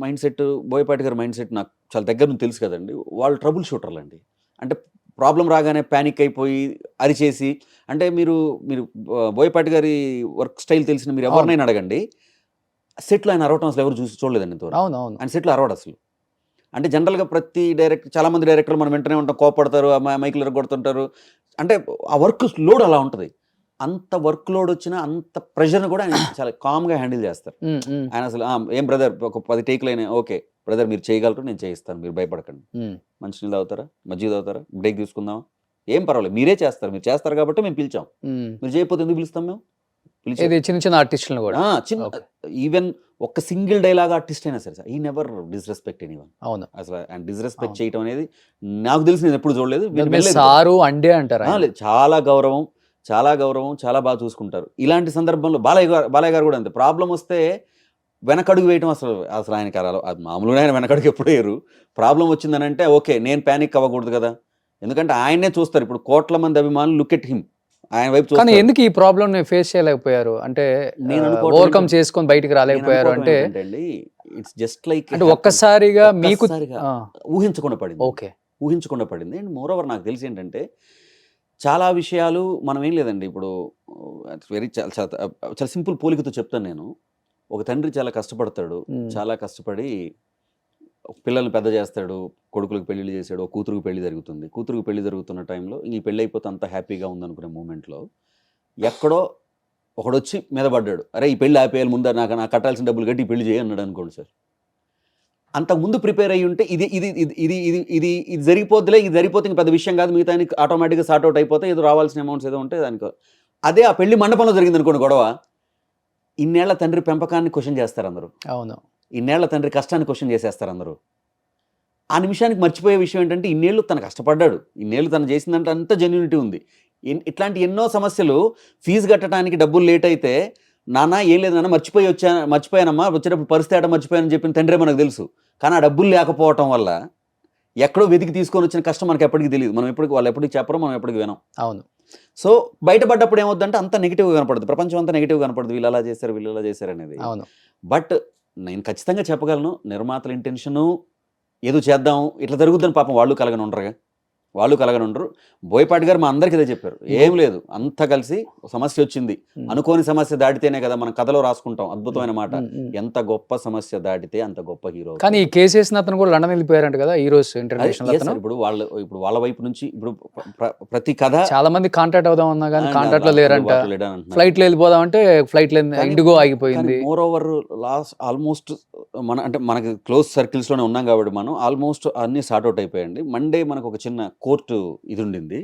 మైండ్ సెట్, బోయపాటి గారి మైండ్ సెట్ నాకు చాలా దగ్గర నుంచి తెలుసు కదండి. వాళ్ళు ట్రబుల్ షూటర్లు అండి. అంటే ప్రాబ్లం రాగానే ప్యానిక్ అయిపోయి అరిచేసి, అంటే మీరు బోయపాటి గారి వర్క్ స్టైల్ తెలిసిన మీరు ఎవరినైనా అడగండి, సెట్లో ఆయన అరవటం అసలు ఎవరు చూడలేదండి ఇంతవరకు. ఆయన సెట్లో అరవడు అసలు. అంటే జనరల్గా ప్రతి చాలా మంది డైరెక్టర్లు మనం వెంటనే ఉంటాం, కోపడతారు, మైకులు కొడుతుంటారు. అంటే ఆ వర్క్ లోడ్ అలా ఉంటుంది. అంత వర్క్ లోడ్ వచ్చినా అంత ప్రెషర్ని కూడా ఆయన చాలా కామ్గా హ్యాండిల్ చేస్తారు. ఆయన అసలు ఏం బ్రదర్ ఒక 10 టేకులు అయినా ఓకే బ్రదర్ మీరు చేయగలరు, నేను చేయిస్తాను, మీరు భయపడకండి. మంచినీళ్ళు తాగుతారా, మజ్జిగ తాగుతారా, బ్రేక్ తీసుకుందామా, ఏం పర్వాలేదు, మీరే చేస్తారు, మీరు చేస్తారు కాబట్టి మేము పిలిచాం, మీరు చేయకపోతే ఎందుకు పిలుస్తాం మేము. చిన్న చిన్న ఆర్టిస్టులను కూడా ఈవెన్ ఒక సింగిల్ డైలాగ్ ఆర్టిస్ట్ అయినా సరే ఈ నెవర్ డిస్రెస్పెక్ట్ ఎనీవన్. అవును, అసలు అండ్ డిస్రెస్పెక్ట్ చేయడం అనేది నాకు తెలిసి నేను ఎప్పుడు చూడలేదు. సారు అండే అంటారు, చాలా గౌరవం, చాలా గౌరవం, చాలా బాగా చూసుకుంటారు. ఇలాంటి సందర్భంలో బాలయ్య గారు కూడా అంతే. ప్రాబ్లం వస్తే వెనకడుగు వేయటం అసలు ఆయనకి మామూలుగా ఆయన వెనకడుగు ఎప్పుడు వేయరు. ప్రాబ్లం వచ్చిందని అంటే ఓకే నేను ప్యానిక్ అవ్వకూడదు కదా, ఎందుకంటే ఆయనే చూస్తారు. ఇప్పుడు కోట్ల మంది అభిమానులు లుక్ ఎట్ హిమ్, ఆయన వైపు చూస్తారు. కానీ ఎందుకు ఈ ప్రాబ్లం ఫేస్ చేయలేకపోయారు అంటే, ఓవర్కమ్ చేసుకొని బయటికి రాలేకపోయారు అంటే ఇట్స్ జస్ట్ లైక్ అంటే ఒక్కసారిగా మీకు ఊహించకుండా పడింది. ఓకే, ఊహించకుండా పడింది. అండ్ మోర్ ఓవర్ నాకు తెలిసి ఏంటంటే చాలా విషయాలు మనం ఏం లేదండి, ఇప్పుడు చాలా సింపుల్ పోలికతో చెప్తాను నేను. ఒక తండ్రి చాలా కష్టపడతాడు, చాలా కష్టపడి పిల్లల్ని పెద్ద చేస్తాడు, కొడుకులకు పెళ్లిళ్ళు చేశాడు, ఒక కూతురుకు పెళ్లి జరుగుతుంది. కూతురుకు పెళ్లి జరుగుతున్న టైంలో ఈ పెళ్ళి అయిపోతే అంత హ్యాపీగా ఉందనుకునే మూమెంట్లో ఎక్కడో ఒకడొచ్చి మీద పడ్డాడు, అరే ఈ పెళ్లి ఆపేయాలి, ముందు నాకు కట్టాల్సిన డబ్బులు కట్టి ఈ పెళ్లి చేయి అన్నాడు అనుకోండి సార్. అంతకుముందు ప్రిపేర్ అయ్యి ఉంటే ఇది ఇది ఇది ఇది ఇది ఇది ఇది జరిగిపోద్దులే, ఇది జరిగిపోతే ఇంక పెద్ద విషయం కాదు, మిగతా ఆటోమేటిక్గా సార్ట్ అవుట్ అయిపోతే ఏదో రావాల్సిన అమౌంట్స్ ఏదో ఉంటే దానికి. అదే ఆ పెళ్లి మండపంలో జరిగింది అనుకోండి గొడవ, ఇన్నేళ్ల తండ్రి పెంపకాన్ని క్వశ్చన్ చేస్తారు అందరూ. అవును, ఇన్నేళ్ల తండ్రి కష్టాన్ని క్వశ్చన్ చేసేస్తారు అందరూ. ఆ నిమిషానికి మర్చిపోయే విషయం ఏంటంటే ఇన్నేళ్ళు తను కష్టపడ్డాడు, ఇన్నేళ్ళు తను చేసిందంటే అంత జెన్యూనిటీ ఉంది. ఇట్లాంటి ఎన్నో సమస్యలు, ఫీజు కట్టడానికి డబ్బులు లేట్ అయితే నాన్న ఏం లేదు నాన్న మర్చిపోయానమ్మా వచ్చేటప్పుడు పరిస్థితి మర్చిపోయానని చెప్పిన తండ్రే మనకు తెలుసు. కానీ ఆ డబ్బులు లేకపోవటం వల్ల ఎక్కడో వెతికి తీసుకొని వచ్చిన కష్టం మనకి ఎప్పటికీ తెలియదు. మనం వాళ్ళు ఎప్పటికి చెప్పరు, మనం ఎప్పటికి వినం. అవును. సో బయటపడ్డప్పుడు ఏమవుతుందంటే అంత నెగిటివ్గా కనపడుతుంది, ప్రపంచం అంతా నెగిటివ్గా కనపడుతుంది, వీళ్ళు అలా చేశారు వీళ్ళు ఇలా చేశారు అనేది. అవును. బట్ నేను ఖచ్చితంగా చెప్పగలను, నిర్మాతల ఇంటెన్షను ఏదో చేద్దాం ఇట్లా జరుగుద్దని పాపం వాళ్ళు కలగనుండరు. బోయపాటి గారు మా అందరికి ఇదే చెప్పారు, ఏం లేదు అంతా కలిసి సమస్య వచ్చింది, అనుకోని సమస్య దాటితేనే కదా మనం కథలో రాసుకుంటాం. అద్భుతమైన మాట, ఎంత గొప్ప సమస్య దాటితే అంత గొప్ప హీరో. కానీ ఈ కేసు వేసిన అతను కూడా లండన్ వెళ్ళిపోయారంట కదా హీరోస్ ఇంటర్నేషనల్. ఇప్పుడు వాళ్ళ వైపు నుంచి ఇప్పుడు ప్రతి కథ చాలా మంది కాంటాక్ట్ అవుదాం అన్నా కానీ కాంటాక్ట్ లో లేరంట. ఫ్లైట్ లో వెళ్ళిపోదాం అంటే ఫ్లైట్ లో ఇండిగో ఆగిపోయింది. మోర్ ఓవర్ లాస్ట్ ఆల్మోస్ట్ మనకి క్లోజ్ సర్కిల్స్ లోనే ఉన్నాం కాబట్టి మనం ఆల్మోస్ట్ అన్ని సార్ట్ అవుట్ అయిపోయాయండి. మండే మనకు ఒక చిన్న కోర్టు ఇది ఉండింది,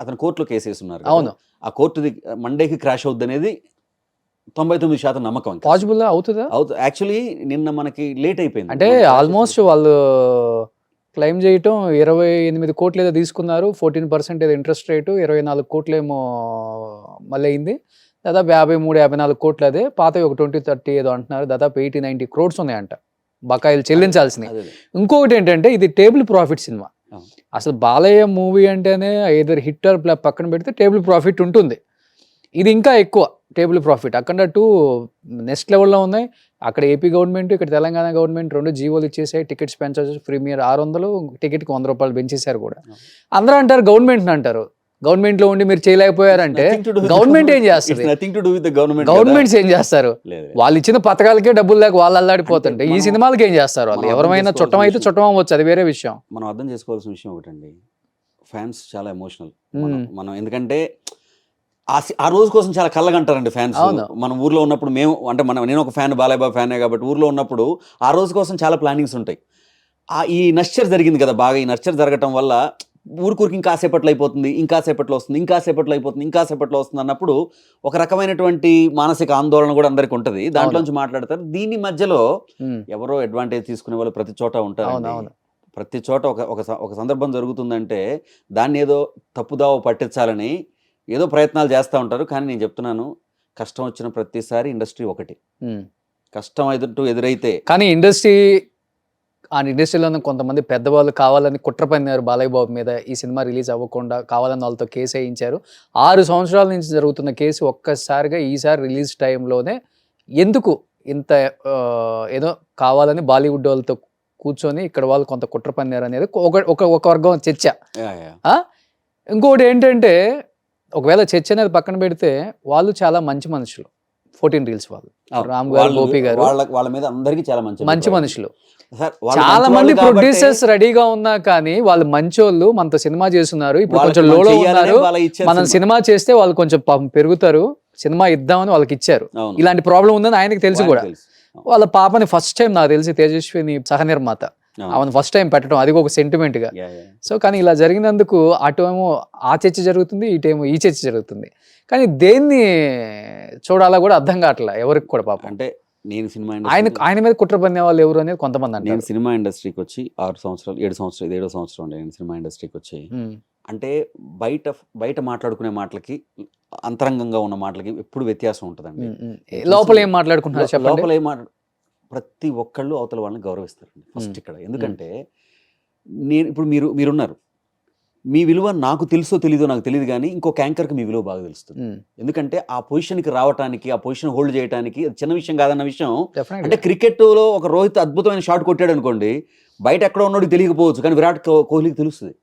అతను కోర్టులో కేసు వేస్తున్నారు. అవును, ఆ కోర్టుది మండేకి క్రాష్ అవుద్ది అనేది 99% నమ్మకం. పాసిబుల్ అవుతుందా? యాక్చువల్లీ నిన్న మనకి లేట్ అయిపోయింది. అంటే ఆల్మోస్ట్ వాళ్ళు క్లెయిమ్ చేయటం 28 కోట్లు ఏదో తీసుకున్నారు, 14% ఏదో ఇంట్రెస్ట్ రేటు, 24 కోట్లు ఏమో మళ్ళీ అయింది. దాదాపు 53-54 కోట్లు. అదే పాత ఒక 20-30 ఏదో అంటున్నారు. దాదాపు 80-90 crores ఉన్నాయంట బకాయిలు చెల్లించాల్సినవి. ఇంకొకటి ఏంటంటే ఇది టేబుల్ ప్రాఫిట్ సినిమా. అసలు బాలయ్య మూవీ అంటేనే ఏదో హిట్ ఆర్ పక్కన పెడితే టేబుల్ ప్రాఫిట్ ఉంటుంది. ఇది ఇంకా ఎక్కువ టేబుల్ ప్రాఫిట్. అక్కడ 2 నెక్స్ట్ లెవెల్లో ఉన్నాయి. అక్కడ ఏపీ గవర్నమెంట్, ఇక్కడ తెలంగాణ గవర్నమెంట్ 2 జీవోలు ఇచ్చేసాయి. టికెట్స్ పెంచవచ్చు, ప్రీమియర్ 600, టికెట్కి 100 రూపాయలు పెంచేశారు కూడా. అందరూ అంటారు గవర్నమెంట్ అంటారు, గవర్నమెంట్ లో ఉండి మీరు చేయలేకపోయారంటే గవర్నమెంట్ ఏం చేస్తుంది? గవర్నమెంట్స్ ఏం చేస్తారు? వాళ్ళు ఇచ్చిన పథకాలకే డబ్బులు లేక వాళ్ళు అల్లాడిపోతుంటే ఈ సినిమాలకి ఏం చేస్తారు వాళ్ళు? ఎవరైనా చుట్టం అయితే చుట్టం అవ్వచ్చు, అది వేరే విషయం. మనం అర్థం చేసుకోవాల్సిన విషయం ఒకటండి, ఫ్యాన్స్ చాలా ఎమోషనల్. మనం ఎందుకంటే ఆ రోజు కోసం చాలా కళ్ళగంటారండి ఫ్యాన్స్. మనం ఊర్లో ఉన్నప్పుడు నేను ఒక ఫ్యాన్, బాలయ్య బాబు ఫ్యానే కాబట్టి ఊర్లో ఉన్నప్పుడు ఆ రోజు కోసం చాలా ప్లానింగ్స్ ఉంటాయి. ఈ నర్చర్ జరిగింది కదా బాగా, ఈ నర్చర్ జరగటం వల్ల ఊరికి ఇంకాసేపట్లో అయిపోతుంది, ఇంకాసేపట్లో వస్తుంది అన్నప్పుడు ఒక రకమైనటువంటి మానసిక ఆందోళన కూడా అందరికి ఉంటుంది. దాంట్లోంచి మాట్లాడతారు. దీని మధ్యలో ఎవరో అడ్వాంటేజ్ తీసుకునే వాళ్ళు ప్రతి చోట ఉంటారు. ప్రతి చోట ఒక సందర్భం జరుగుతుందంటే దాన్ని ఏదో తప్పుదావ పట్టించాలని ఏదో ప్రయత్నాలు చేస్తూ ఉంటారు. కానీ నేను చెప్తున్నాను, కష్టం వచ్చిన ప్రతిసారి ఇండస్ట్రీ ఒకటి, కష్టం ఎదురైతే కానీ ఇండస్ట్రీలో కొంతమంది పెద్దవాళ్ళు కావాలని కుట్ర పన్నారు బాలయ్య బాబు మీద, ఈ సినిమా రిలీజ్ అవ్వకుండా కావాలని వాళ్ళతో కేసు వేయించారు. 6 సంవత్సరాల నుంచి జరుగుతున్న కేసు ఒక్కసారిగా ఈసారి రిలీజ్ టైంలోనే ఎందుకు ఇంత ఏదో కావాలని బాలీవుడ్ వాళ్ళతో కూర్చొని ఇక్కడ వాళ్ళు కొంత కుట్ర పన్నారు అనేది ఒక వర్గం చర్చ. ఇంకోటి ఏంటంటే ఒకవేళ చర్చ అనేది పక్కన పెడితే వాళ్ళు చాలా మంచి మనుషులు. 14 రీల్స్ వాళ్ళు, రామ్ గారు, గోపి గారు, వాళ్ళ మీద అందరికీ చాలా మంచి మనుషులు. చాలా మంది ప్రొడ్యూసర్స్ రెడీగా ఉన్నా కానీ వాళ్ళు మంచోళ్ళు, మనతో సినిమా చేస్తున్నారు, ఇప్పుడు కొంచెం లోలో ఉన్నారు, మనం సినిమా చేస్తే వాళ్ళు కొంచెం పెరుగుతారు, సినిమా ఇద్దామని వాళ్ళకి ఇచ్చారు. ఇలాంటి ప్రాబ్లం ఉందని ఆయనకి తెలుసు కూడా. వాళ్ళ పాపని ఫస్ట్ టైం నాకు తెలిసి తేజస్విని సహ నిర్మాత ఆమెను ఫస్ట్ టైం పెట్టడం, అది ఒక సెంటిమెంట్ గా. సో కానీ ఇలా జరిగినందుకు అటేమో ఆ చర్చ జరుగుతుంది, ఇటేమో ఈ చర్చ జరుగుతుంది. కానీ దేన్ని చూడాలా కూడా అర్థం కావట్లే ఎవరికి కూడా పాపం. అంటే నేను సినిమా ఆయన మీద కుట్ర పన్నే వాళ్ళు ఎవరు అనేది కొంతమంది అంటే. నేను సినిమా ఇండస్ట్రీకి వచ్చి 7 సంవత్సరాలు 7వ సంవత్సరం నేను సినిమా ఇండస్ట్రీకి వచ్చి, అంటే బయట మాట్లాడుకునే మాటలకి అంతరంగంగా ఉన్న మాటలకి ఎప్పుడు వ్యత్యాసం ఉంటుందండి. లోపల ఏం మాట్లాడుకుంటున్నారు, లోపల ప్రతి ఒక్కళ్ళు అవతల వాళ్ళని గౌరవిస్తారండి ఫస్ట్ ఇక్కడ. ఎందుకంటే నేను ఇప్పుడు మీరున్నారు, మీ విలువ నాకు తెలుసో తెలీదో నాకు తెలియదు, కానీ ఇంకొక యాంకర్కి మీ విలువ బాగా తెలుస్తుంది. ఎందుకంటే ఆ పొజిషన్కి రావడానికి, ఆ పొజిషన్ హోల్డ్ చేయడానికి అది చిన్న విషయం కాదన్న విషయం. అంటే క్రికెట్లో ఒక రోహిత్ అద్భుతమైన షాట్ కొట్టాడు అనుకోండి, బయట ఎక్కడ ఉన్నోడికి తెలియకపోవచ్చు, కానీ విరాట్ కోహ్లీకి తెలుస్తుంది.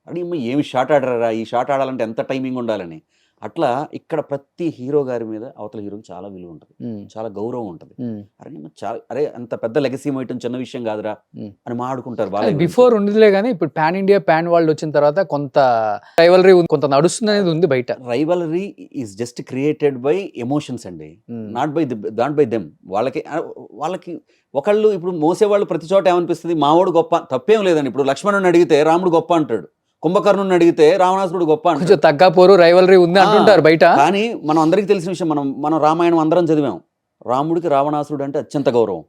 అంటే ఏమి షాట్ ఆడారా, ఈ షాట్ ఆడాలంటే ఎంత టైమింగ్ ఉండాలని. అట్లా ఇక్కడ ప్రతి హీరో గారి మీద అవతల హీరోకి చాలా విలువ ఉంటుంది, చాలా గౌరవం ఉంటుంది. అరే అంత పెద్ద లెగసీ మోయటం చిన్న విషయం కాదురా అని మాట్లాడుకుంటారు. బిఫోర్ ఉండదులే కానీ ఇప్పుడు పాన్ ఇండియా పాన్ వరల్డ్ వచ్చిన తర్వాత కొంత రైవలరీ కొంత నడుస్తుంది అనేది ఉంది బయట. Rivalry is just created by emotions అండి, నాట్ బై దెమ్. వాళ్ళకి ఒకళ్ళు ఇప్పుడు మోసేవాళ్ళు ప్రతి చోట ఏమనిపిస్తుంది, మావాడు గొప్ప, తప్పేం లేదండి. ఇప్పుడు లక్ష్మణుని అడిగితే రాముడు గొప్ప అంటాడు, కుంభకర్ణుని అడిగితే రావణాసురుడు గొప్ప అంటాడు. తగ్గపోరు రైవలరీ ఉంది అంటుంటారు బయట. కానీ మనం అందరికీ తెలిసిన విషయం, మనం రామాయణం అందరం చదివాం. రాముడికి రావణాసురుడు అంటే అత్యంత గౌరవం,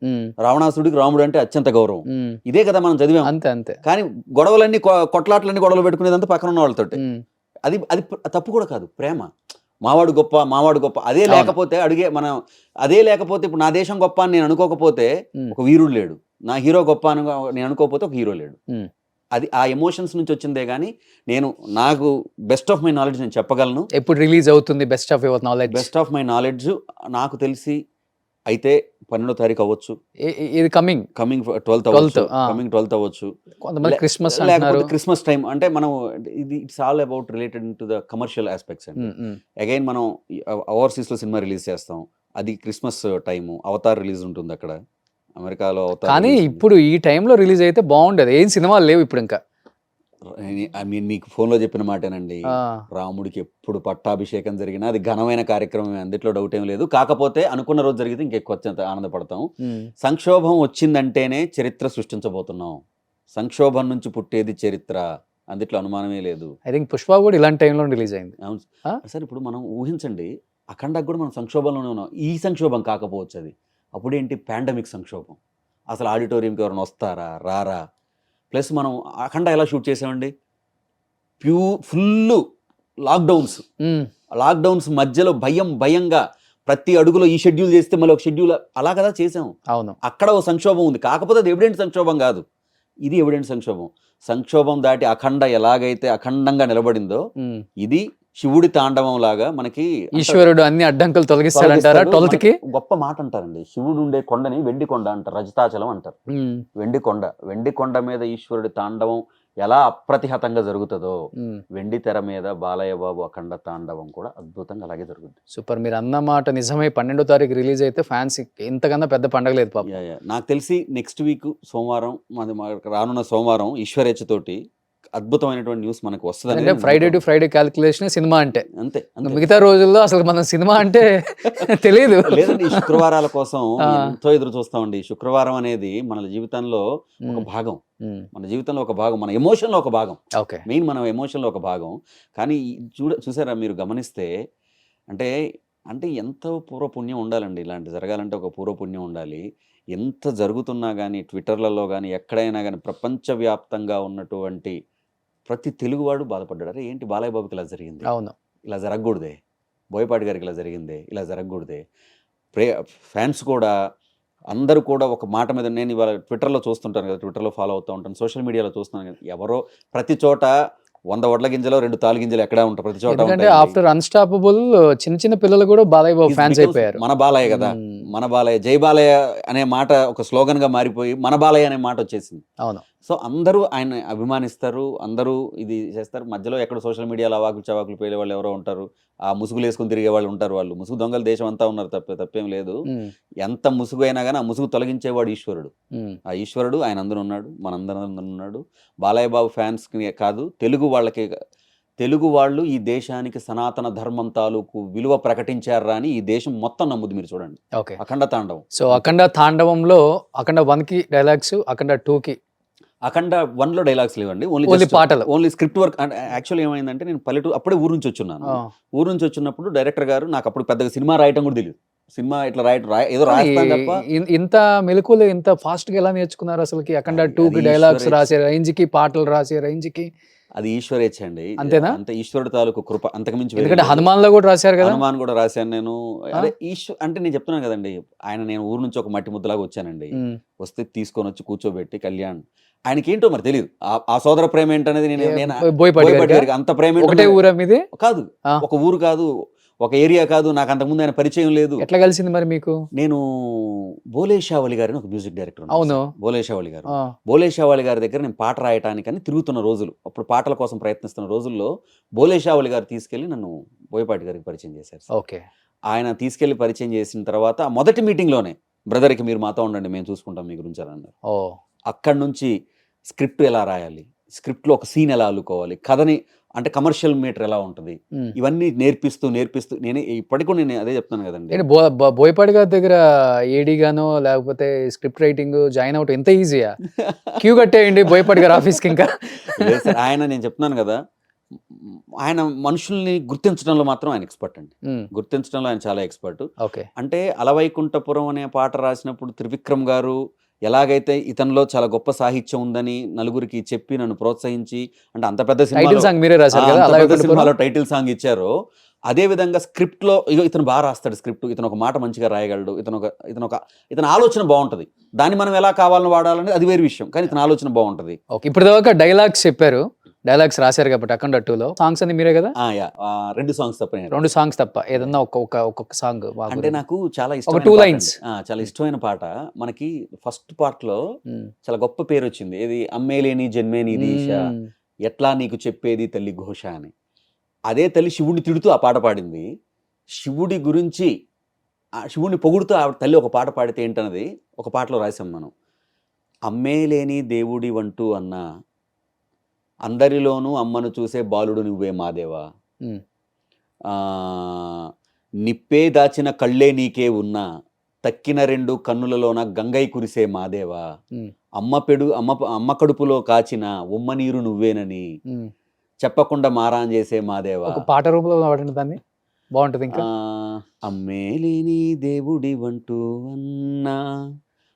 రావణాసురుడికి రాముడు అంటే అత్యంత గౌరవం. ఇదే కదా మనం చదివాం. అంతే. కానీ గొడవలన్నీ కొట్లాట్లన్నీ గొడవలు పెట్టుకునేదంతా పక్కన ఉన్న వాళ్ళతో. అది తప్పు కూడా కాదు, ప్రేమ. మావాడు గొప్ప అదే లేకపోతే అదే లేకపోతే ఇప్పుడు నా దేశం గొప్ప అని నేను అనుకోకపోతే ఒక వీరుడు లేడు, నా హీరో గొప్ప అని నేను అనుకోకపోతే ఒక హీరో లేడు. అది ఆ ఎమోషన్స్ నుంచి వచ్చిందే. కానీ నాకు బెస్ట్ ఆఫ్ మై నాలెడ్జ్ నేను చెప్పగలను. ఎప్పుడు రిలీజ్ అవుతుంది best of your knowledge? Best of my knowledge నాకు తెలిసి అయితే 12వ తారీఖు అవ్వచ్చు, ఇది కమింగ్ 12th అవ్వచ్చు, లేకపోతే క్రిస్మస్ టైం. అంటే మనం it's all about related to the commercial aspects అండి. అగైన్ మనం ఓవర్సీస్ లో సినిమా రిలీజ్ చేస్తాం, అది క్రిస్మస్ టైము. అవతార్ రిలీజ్ ఉంటుంది అక్కడ అమెరికాలో. కానీ ఇప్పుడు ఈ టైంలో రిలీజ్ అయితే బాగుండేది. ఏం సినిమాలు లేవు ఇప్పుడు ఇంకా. మీకు ఫోన్లో చెప్పిన మాటేనండి, రాముడికి ఎప్పుడు పట్టాభిషేకం జరిగినా అది ఘనమైన కార్యక్రమం, అందులో డౌట్ ఏం లేదు. కాకపోతే అనుకున్న రోజు జరిగితే ఇంకెక్కువ ఆనందపడతాం. సంక్షోభం వచ్చిందంటేనే చరిత్ర సృష్టించబోతున్నాం, సంక్షోభం నుంచి పుట్టేది చరిత్ర, అందులో అనుమానమే లేదు. ఐ థింక్ పుష్ప కూడా ఇలాంటి టైంలో రిలీజ్ అయింది. అవును సార్. ఇప్పుడు మనం ఊహించండి, అఖండకు కూడా మనం సంక్షోభంలోనే ఉన్నాం. ఈ సంక్షోభం కాకపోవచ్చు, అది అప్పుడేంటి పాండమిక్ సంక్షోభం. అసలు ఆడిటోరియంకి ఎవరైనా వస్తారా రారా. ప్లస్ మనం అఖండ ఎలా షూట్ చేసామండి, ఫుల్ లాక్డౌన్స్ మధ్యలో భయంగా ప్రతి అడుగులో ఈ షెడ్యూల్ చేస్తే మళ్ళీ ఒక షెడ్యూల్ అలా కదా చేసాము. అవును, అక్కడ ఒక సంక్షోభం ఉంది, కాకపోతే అది ఎవిడెంట్ సంక్షోభం కాదు, ఇది ఎవిడెంట్ సంక్షోభం దాటి అఖండ ఎలాగైతే అఖండంగా నిలబడిందో, ఇది శివుడి తాండవం లాగా మనకి ఈశ్వరుడు అన్ని అడ్డంకులు తొలగిస్తాడంటారా 12th కి? గొప్ప మాట అంటారండి, శివుడు ఉండే కొండని వెండి కొండ అంటారు, రజతాచలం అంటారు. వెండి కొండ మీద ఈశ్వరుడి తాండవం ఎలా అప్రతిహతంగా జరుగుతుందో, వెండి తెర మీద బాలయ్య బాబు అఖండ తాండవం కూడా అద్భుతంగా అలాగే జరుగుతుంది. సూపర్. మీరు అన్న మాట నిజమే. 12వ తారీఖు రిలీజ్ అయితే ఫ్యాన్స్ ఇంతకన్నా పెద్ద పండగ లేదు పాపం. నాకు తెలిసి నెక్స్ట్ వీక్ సోమవారం, రానున్న సోమవారం ఈశ్వరేచ్ఛ తోటి అద్భుతమైనటువంటి న్యూస్ మనకు వస్తుంది. Friday to Friday calculation cinema అంటే అంతే. మిగతా రోజుల్లో అసలు మనం సినిమా అంటే తెలియదు. లేదండి, శుక్రవారాల కోసం ఎంతో ఎదురు చూస్తామండి. శుక్రవారం అనేది మన జీవితంలో ఒక భాగం, మన జీవితంలో ఒక భాగం, మన ఎమోషన్లో ఒక భాగం. మెయిన్ మన ఎమోషన్లో ఒక భాగం. కానీ చూసారా మీరు గమనిస్తే, అంటే ఎంత పూర్వపుణ్యం ఉండాలండి ఇలాంటి జరగాలంటే, ఒక పూర్వపుణ్యం ఉండాలి. ఎంత జరుగుతున్నా కానీ ట్విట్టర్లలో కానీ ఎక్కడైనా కానీ ప్రపంచవ్యాప్తంగా ఉన్నటువంటి ప్రతి తెలుగువాడు బాధపడ్డాడు. అరే ఏంటి బాలయ్య బాబుకి ఇలా జరిగింది, అవును, ఇలా జరగకూడదే, బోయపాటి గారికి ఇలా జరిగిందే, ఇలా జరగకూడదే. ఫ్యాన్స్ కూడా అందరూ కూడా ఒక మాట మీద, నేను ఇవాళ ట్విట్టర్లో చూస్తుంటాను కదా, ట్విట్టర్లో ఫాలో అవుతూ ఉంటాను, సోషల్ మీడియాలో చూస్తున్నాను కదా, ఎవరో ప్రతి చోట 100 వడ్ల గింజలో 2 తాలు గింజలు ఎక్కడా ఉంటాయి, ప్రతి చోట ఎందుకంటే ఉంటాయి. ఆఫ్టర్ అన్స్టాపబుల్ చిన్న చిన్న పిల్లలు కూడా బాలయ్య బాబు ఫ్యాన్స్ అయిపోయారు. మన బాలయ్య కదా, మన బాలయ్య, జై బాలయ్య అనే మాట ఒక స్లోగన్ గా మారిపోయి మన బాలయ్య అనే మాట వచ్చేసింది. అవును. సో అందరూ ఆయన అభిమానిస్తారు, అందరూ ఇది చేస్తారు. మధ్యలో ఎక్కడ సోషల్ మీడియాలో అవాకులు చవాకులు పేలే వాళ్ళు ఎవరో ఉంటారు, ఆ ముసుగులు వేసుకుని తిరిగే వాళ్ళు ఉంటారు. వాళ్ళు ముసుగు దొంగలు దేశం అంతా ఉన్నారు, తప్పేం లేదు. ఎంత ముసుగు అయినా కానీ ఆ ముసుగు తొలగించేవాడు ఈశ్వరుడు. ఆ ఈశ్వరుడు ఆయన అందరూ ఉన్నాడు, మనందరం ఉన్నాడు. బాలయ్య బాబు ఫ్యాన్స్ కాదు, తెలుగు వాళ్ళు ఈ దేశానికి సనాతన ధర్మం తాలూకు విలువ ప్రకటించారా అని ఈ దేశం మొత్తం నమ్ముద్ది. మీరు చూడండి, అఖండ తాండవం. సో అఖండ తాండవంలో అఖండ 1కి డైలాగ్స్, అఖండ 2కి అఖండ 1లో డైలాగ్స్ లేవండి, ఓన్లీ పాటలు, ఓన్లీ స్క్రిప్ట్ వర్క్. యాక్చువల్లీ ఏమైందంటే, నేను పల్లెటూరు అప్పుడే ఊరు నుంచి వచ్చున్నాను. ఊరు నుంచి వచ్చినప్పుడు డైరెక్టర్ గారు, నాకు అప్పుడు పెద్దగా సినిమా రాయటం కూడా తెలియదు, సినిమా ఇట్లా ఏదో రాస్తాను తప్ప. ఇంత మెలకువలు ఇంత ఫాస్ట్ గా ఎలా నేర్చుకున్నారు అసలుకి? అఖండ 2కి డైలాగ్స్ రాసే రేంజ్ కి, పాటలు రాసే రేంజ్ కి అది ఈశ్వరేచ్ఛ అండి. అంతేనా? అంతే, ఈశ్వరుడు తాలూకు కృప, అంతకుమించి. ఎందుకంటే హనుమాన్ లో కూడా రాశారు కదా. హనుమాన్ కూడా రాశాను నేను. అదే అంటే నేను చెప్తున్నాను కదండి, ఆయన, నేను ఊరు నుంచి ఒక మట్టి ముద్దలాగా వచ్చానండి. వస్తే తీసుకొని వచ్చి కూర్చోబెట్టి కళ్యాణ్, ఆయనకి ఏంటో మరి తెలియదు ఆ సోదర ప్రేమ ఏంటనేది. బోయపాటి గారికి అంత ప్రేమ ఒకటే ఊరా మీది? కాదు, ఒక ఊరు కాదు, ఒక ఏరియా కాదు. నాకు అంతకుముందు ఆయన పరిచయం లేదు. ఎట్లా కలిసింది మరి మీకు? నేను బోలేషావళి గారిని ఒక మ్యూజిక్ డైరెక్టర్. అవును, బోలేషావళి గారు. బోలేషావళి గారి దగ్గర నేను పాట రాయటానికని తిరుగుతున్న రోజులు, అప్పుడు పాటల కోసం ప్రయత్నిస్తున్న రోజుల్లో బోలేషావళి గారు తీసుకెళ్లి నన్ను బోయపాటి గారికి పరిచయం చేశారు. ఓకే. ఆయన తీసుకెళ్లి పరిచయం చేసిన తర్వాత మొదటి మీటింగ్ లోనే, బ్రదర్కి మీరు మాతో ఉండండి, మేము చూసుకుంటాం మీ గురించి అని అన్నారు. అక్కడి నుంచి స్క్రిప్ట్ ఎలా రాయాలి, స్క్రిప్ట్ లో ఒక సీన్ ఎలా అల్లుకోవాలి, కథని అంటే కమర్షియల్ మీటర్ ఎలా ఉంటుంది, ఇవన్నీ నేర్పిస్తూ నేను ఇప్పటికీ నేను అదే చెప్తాను కదండి. బోయపాటి గారి దగ్గర ఏడీ గానో లేకపోతే స్క్రిప్ట్ రైటింగ్ జాయిన్ అవుట్ ఎంత ఈజీయా? క్యూ కట్టేయండి బోయపాటి గారి ఆఫీస్కి. ఇంకా ఆయన, నేను చెప్తున్నాను కదా, ఆయన మనుషుల్ని గుర్తించడంలో మాత్రం ఆయన ఎక్స్పర్ట్ అండి. గుర్తించడంలో ఆయన చాలా ఎక్స్పర్ట్. అంటే అలవైకుంఠపురం అనే పాట రాసినప్పుడు త్రివిక్రమ్ గారు ఎలాగైతే ఇతనిలో చాలా గొప్ప సాహిత్యం ఉందని నలుగురికి చెప్పి నన్ను ప్రోత్సహించి, అంటే అంత పెద్ద సినిమాలో టైటిల్ సాంగ్ ఇచ్చారో, అదే విధంగా స్క్రిప్ట్ లో ఇతను బాగా రాస్తాడు స్క్రిప్ట్, ఇతను ఒక మాట మంచిగా రాయగలడు, ఇతను ఆలోచన బాగుంటది, దాన్ని మనం ఎలా కావాలని వాడాలని అది వేరే విషయం, కానీ ఇతను ఆలోచన బాగుంటది. ఇప్పుడు డైలాగ్స్ చెప్పారు, డైలాగ్స్ రాశారు కాబట్టి అఖండ 2లో సాంగ్స్ అన్ని మీరే కదా? 2 సాంగ్స్ తప్ప. 2 సాంగ్స్ తప్ప ఏదన్నా ఒక్కొక్క సాంగ్. అంటే నాకు చాలా ఇష్టం, 2 లైన్స్ చాలా ఇష్టమైన పాట. మనకి ఫస్ట్ పార్ట్ లో చాలా గొప్ప పేరు వచ్చింది, ఏది అమ్మేలేని జన్మేని దీశ, ఎట్లా నీకు చెప్పేది తల్లి ఘోష అని. అదే తల్లి శివుడిని తిడుతూ ఆ పాట పాడింది. శివుడి గురించి, శివుడిని పొగుడుతూ ఆ తల్లి ఒక పాట పాడితే ఏంటన్నది ఒక పాటలో రాసాం మనం. అమ్మేలేని దేవుడి వంటూ అన్న, అందరిలోనూ అమ్మను చూసే బాలుడు నువ్వే మాదేవా, నిప్పే దాచిన కళ్ళే నీకే ఉన్నా, తక్కిన 2 కన్నులలోన గంగై కురిసే మాదేవా, అమ్మ కడుపులో కాచిన ఉమ్మ నీరు నువ్వేనని చెప్పకుండా మారాన్ చేసే మాదేవా. పాట రూపంలో వాడండి దాన్ని, బాగుంటుంది. ఇంకా అమ్మేలేని దేవుడి వంటూ అన్నా,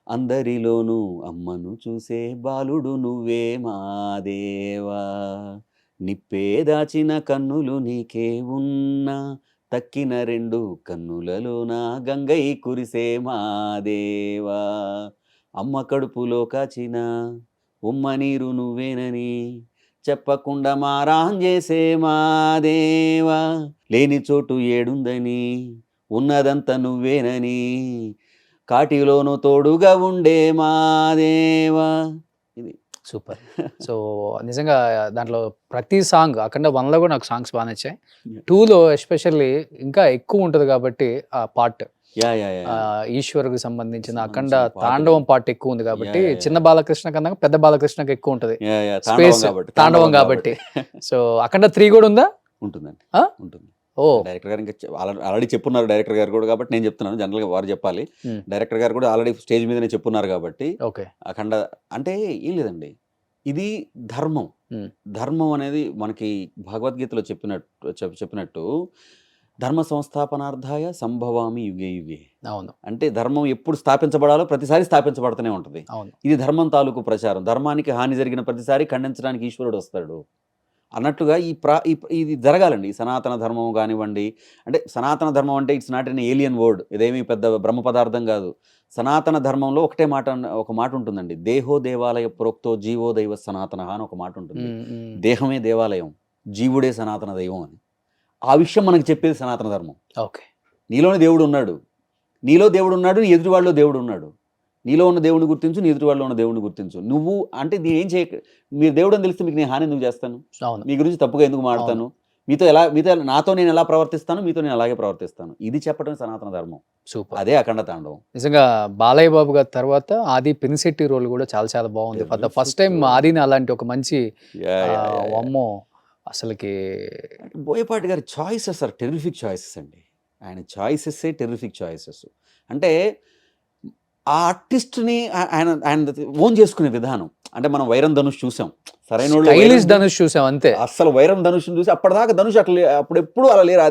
అందరిలోనూ అమ్మను చూసే బాలుడు నువ్వే మాదేవా, నిప్పే దాచిన కన్నులు నీకే ఉన్నా, తక్కిన 2 కన్నులలోన గంగై కురిసే మాదేవా, అమ్మ కడుపులో కాచిన ఉమ్మ నీరు నువ్వేనని చెప్పకుండా మారాన్ చేసే మాదేవా, లేని చోటు ఏడుందని ఉన్నదంతా నువ్వేనని కాటిలోను తోడుగా ఉండే మాదేవా. ఇది సూపర్. సో నిజంగా దాంట్లో ప్రతి సాంగ్, అఖండ 1లో కూడా నాకు సాంగ్స్ బాగా నచ్చాయి. 2లో ఎస్పెషల్లీ ఇంకా ఎక్కువ ఉంటుంది కాబట్టి ఆ పార్ట్, ఈశ్వరుకు సంబంధించిన అఖండ తాండవం పార్ట్ ఎక్కువ ఉంది కాబట్టి, చిన్న బాలకృష్ణ కన్నా పెద్ద బాలకృష్ణకి ఎక్కువ ఉంటుంది స్పేస్, తాండవం కాబట్టి. సో అఖండ 3 కూడా ఉందా? ఉంటుందండి, ఉంటుంది. డైరెక్టర్ గారు ఇంకా ఆల్రెడీ చెప్పున్నారు డైరెక్టర్ గారు కూడా, కాబట్టి నేను చెప్తున్నాను, జనరల్ గా వారు చెప్పాలి. డైరెక్టర్ గారు కూడా ఆల్రెడీ స్టేజ్ మీదనే చెప్పున్నారు కాబట్టి. అఖండ అంటే ఏం లేదండి, ఇది ధర్మం. ధర్మం అనేది మనకి భగవద్గీతలో చెప్పినట్టు ధర్మ సంస్థాపనార్థాయ సంభవామి యుగే యుగే. అవును. అంటే ధర్మం ఎప్పుడు స్థాపించబడాలో ప్రతిసారి స్థాపించబడుతూనే ఉంటుంది. ఇది ధర్మం తాలూకు ప్రచారం. ధర్మానికి హాని జరిగిన ప్రతిసారి ఖండించడానికి ఈశ్వరుడు వస్తాడు. అన్నట్టుగా ఇది జరగాలండి. ఈ సనాతన ధర్మం కానివ్వండి, అంటే సనాతన ధర్మం అంటే it's not an alien word, ఇదేమీ పెద్ద బ్రహ్మ పదార్థం కాదు. సనాతన ధర్మంలో ఒక మాట ఉంటుందండి, దేహో దేవాలయ ప్రోక్తో జీవో దైవ సనాతన అని ఒక మాట ఉంటుంది. దేహమే దేవాలయం, జీవుడే సనాతన దైవం అని. ఆ విషయం మనకు చెప్పేది సనాతన ధర్మం. ఓకే, నీలోనే దేవుడు ఉన్నాడు, నీలో దేవుడు ఉన్నాడు, నీ ఎదుటివాడిలో దేవుడు ఉన్నాడు. నీలో ఉన్న దేవుడిని గుర్తించు, నీ ఎదుటివాడిలో ఉన్న దేవుడిని గుర్తించు. నువ్వు అంటే నేను ఏం చేయ, మీరు దేవుడు అని తెలిస్తే మీకు నేను హాని ఎందుకు చేస్తాను, మీ గురించి తప్పుగా ఎందుకు మాడతాను, మీతో నాతో నేను ఎలా ప్రవర్తిస్తాను, మీతో నేను అలాగే ప్రవర్తిస్తాను. ఇది చెప్పడం సనాతన ధర్మం. సూపర్. అదే అఖండ తాండవం. నిజంగా బాలయ్య బాబు గారి తర్వాత ఆది పినిశెట్టి రోల్ కూడా చాలా చాలా బాగుంది. ఫర్ ద ఫస్ట్ టైం ఆదిని అలాంటి ఒక మంచి అమ్మో అసలుకి బోయపాటి గారి చాయిసెస్ ఆర్ టెర్రిఫిక్ చాయిసెస్ అండి. ఆయన చాయిసెస్సే టెర్రిఫిక్ చాయిసెస్. అంటే ఆ ఆర్టిస్ట్ని ఆయన ఓన్ చేసుకునే విధానం. అంటే మనం వైరం ధనుష్ చూసాం, సరైన ధనుష్ చూసాం అంతే. అసలు వైరం ధనుష్ని చూసి అప్పటిదాకా ధనుష్ అప్పుడెప్పుడు అలా లేరు.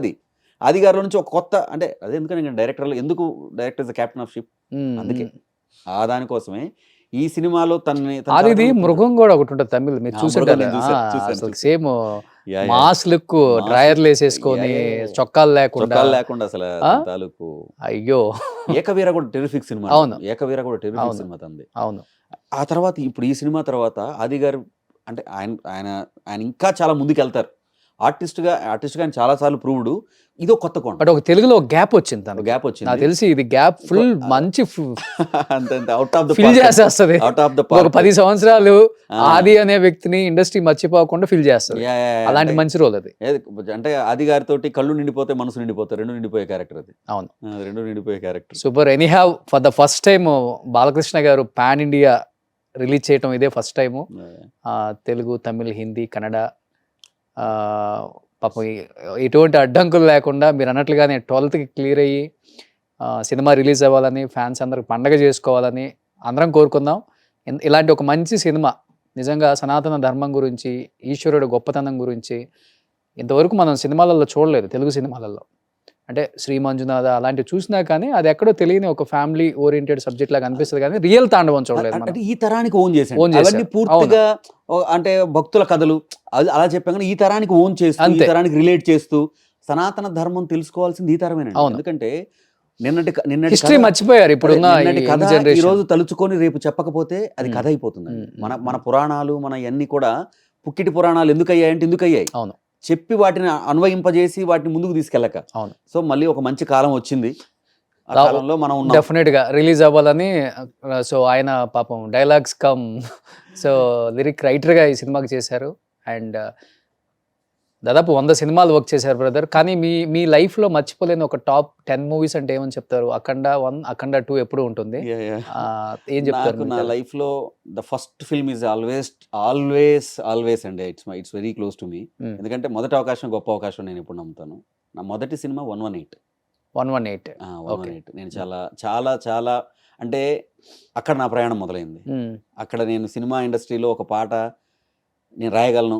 ఆది గారిలో నుంచి ఒక కొత్త, అంటే అదే ఎందుకని డైరెక్టర్లు ఎందుకు director is the captain of ship, అందుకే ఆ దానికోసమే ఈ సినిమాలో అది మృగం కూడా ఒకటి ఉంటుంది తమిళ్, మీరు చూసారు సేమ్ మాస్ లుక్, డ్రైయర్లు వేసేసుకొని చొక్కాలు లేకుండా అసలు తాలూకు. అయ్యో, ఏకవీర కూడా టెరిఫిక్ సినిమా. అవును, ఏకవీర కూడా టెరిఫిక్ సినిమా తంది. అవును. ఆ తర్వాత ఇప్పుడు ఈ సినిమా తర్వాత ఆది గారు అంటే ఆయన ఇంకా చాలా ముందుకు వెళ్తారు. ఆర్టిస్ట్గా ఆయన చాలా సార్లు ప్రూవ్డ్. ఇదో కొత్త కోణం. బట్ ఒక తెలుగులో గ్యాప్ వచ్చింది, గ్యాప్ వచ్చింది నాకు తెలిసి. ఇది గ్యాప్ ఫుల్ మంచి అవుట్ ఆఫ్ ద ఫీల్ చేసేస్తుంది. ఒక 10 సంవత్సరాలు ఆది అనే వ్యక్తిని ఇండస్ట్రీ మర్చిపోకుండా ఫీల్ చేస్తుంది. అలాంటి మంచి రోల్ అది. అంటే ఆది గారితో కళ్ళు నిండిపోతే మనసు నిండిపోతే రెండు నిండిపోయే క్యారెక్టర్ అది. అవును, రెండు నిండిపోయే character. Super. Any have for the first time Balakrishna గారు పాన్ ఇండియా రిలీజ్ చేయటం ఇదే ఫస్ట్ టైము. తెలుగు, తమిళ్, హిందీ, కన్నడ, పాపం ఎటువంటి అడ్డంకులు లేకుండా మీరు అన్నట్లుగానే 12th క్లియర్ అయ్యి సినిమా రిలీజ్ అవ్వాలని, ఫ్యాన్స్ అందరికి పండగ చేసుకోవాలని అందరం కోరుకుందాం. ఇలాంటి ఒక మంచి సినిమా నిజంగా సనాతన ధర్మం గురించి, ఈశ్వరుడు గొప్పతనం గురించి ఇంతవరకు మనం సినిమాలలో చూడలేదు, తెలుగు సినిమాలలో. అంటే శ్రీ మంజునాథ అలాంటివి చూసినా కానీ అది ఎక్కడో తెలియని ఒక ఫ్యామిలీ ఓరియంటెడ్ సబ్జెక్ట్ లాగా అనిపిస్తుంది, కానీ రియల్ తాండవం చూడలేదు. అంటే ఈ తరానికి ఓన్ చేసి పూర్తిగా అంటే భక్తుల కథలు అలా చెప్పాం, కానీ ఈ తరానికి ఓన్ చేస్తూ, ఈ తరానికి రిలేట్ చేస్తూ సనాతన ధర్మం తెలుసుకోవాల్సింది ఈ తరమేనండి. ఎందుకంటే నిన్నటి హిస్టరీ మర్చిపోయారు ఇప్పుడున్న కథ ఈ రోజు తలుచుకొని రేపు చెప్పకపోతే అది కథ అయిపోతుంది. మన పురాణాలు మన అన్ని కూడా పుక్కిటి పురాణాలు ఎందుకు అయ్యాయంటే ఎందుకు అయ్యాయి, అవును, చెప్పి వాటిని అన్వయింపజేసి వాటిని ముందుకు తీసుకెళ్ళక. అవును. సో మళ్ళీ ఒక మంచి కాలం వచ్చింది, ఆ కాలంలో మనం డెఫినెట్ గా రిలీజ్ అవ్వాలని. సో ఆయన పాపం dialogues come so lyric writer గా ఈ సినిమాకి చేశారు. అండ్ దాదాపు 100 సినిమాలు వర్క్ చేశారు బ్రదర్. కానీ మీ లైఫ్ లో మర్చిపోలేని ఒక టాప్ 10 మూవీస్ అంటే ఏమని చెప్తారు? అఖండ 1, అఖండ 2 ఎప్పుడు ఉంటుంది, ఏం చెప్తారు? నా లైఫ్ లో the first film is always అండి. ఇట్స్ వెరీ క్లోజ్ టు మీ. ఎందుకంటే మొదటి అవకాశం గొప్ప అవకాశం నేను ఎప్పుడు నమ్ముతాను. నా మొదటి సినిమా 118. నేను చాలా చాలా చాలా అంటే అక్కడ నా ప్రయాణం మొదలైంది. అక్కడ నేను సినిమా ఇండస్ట్రీలో ఒక పాట నేను రాయగలను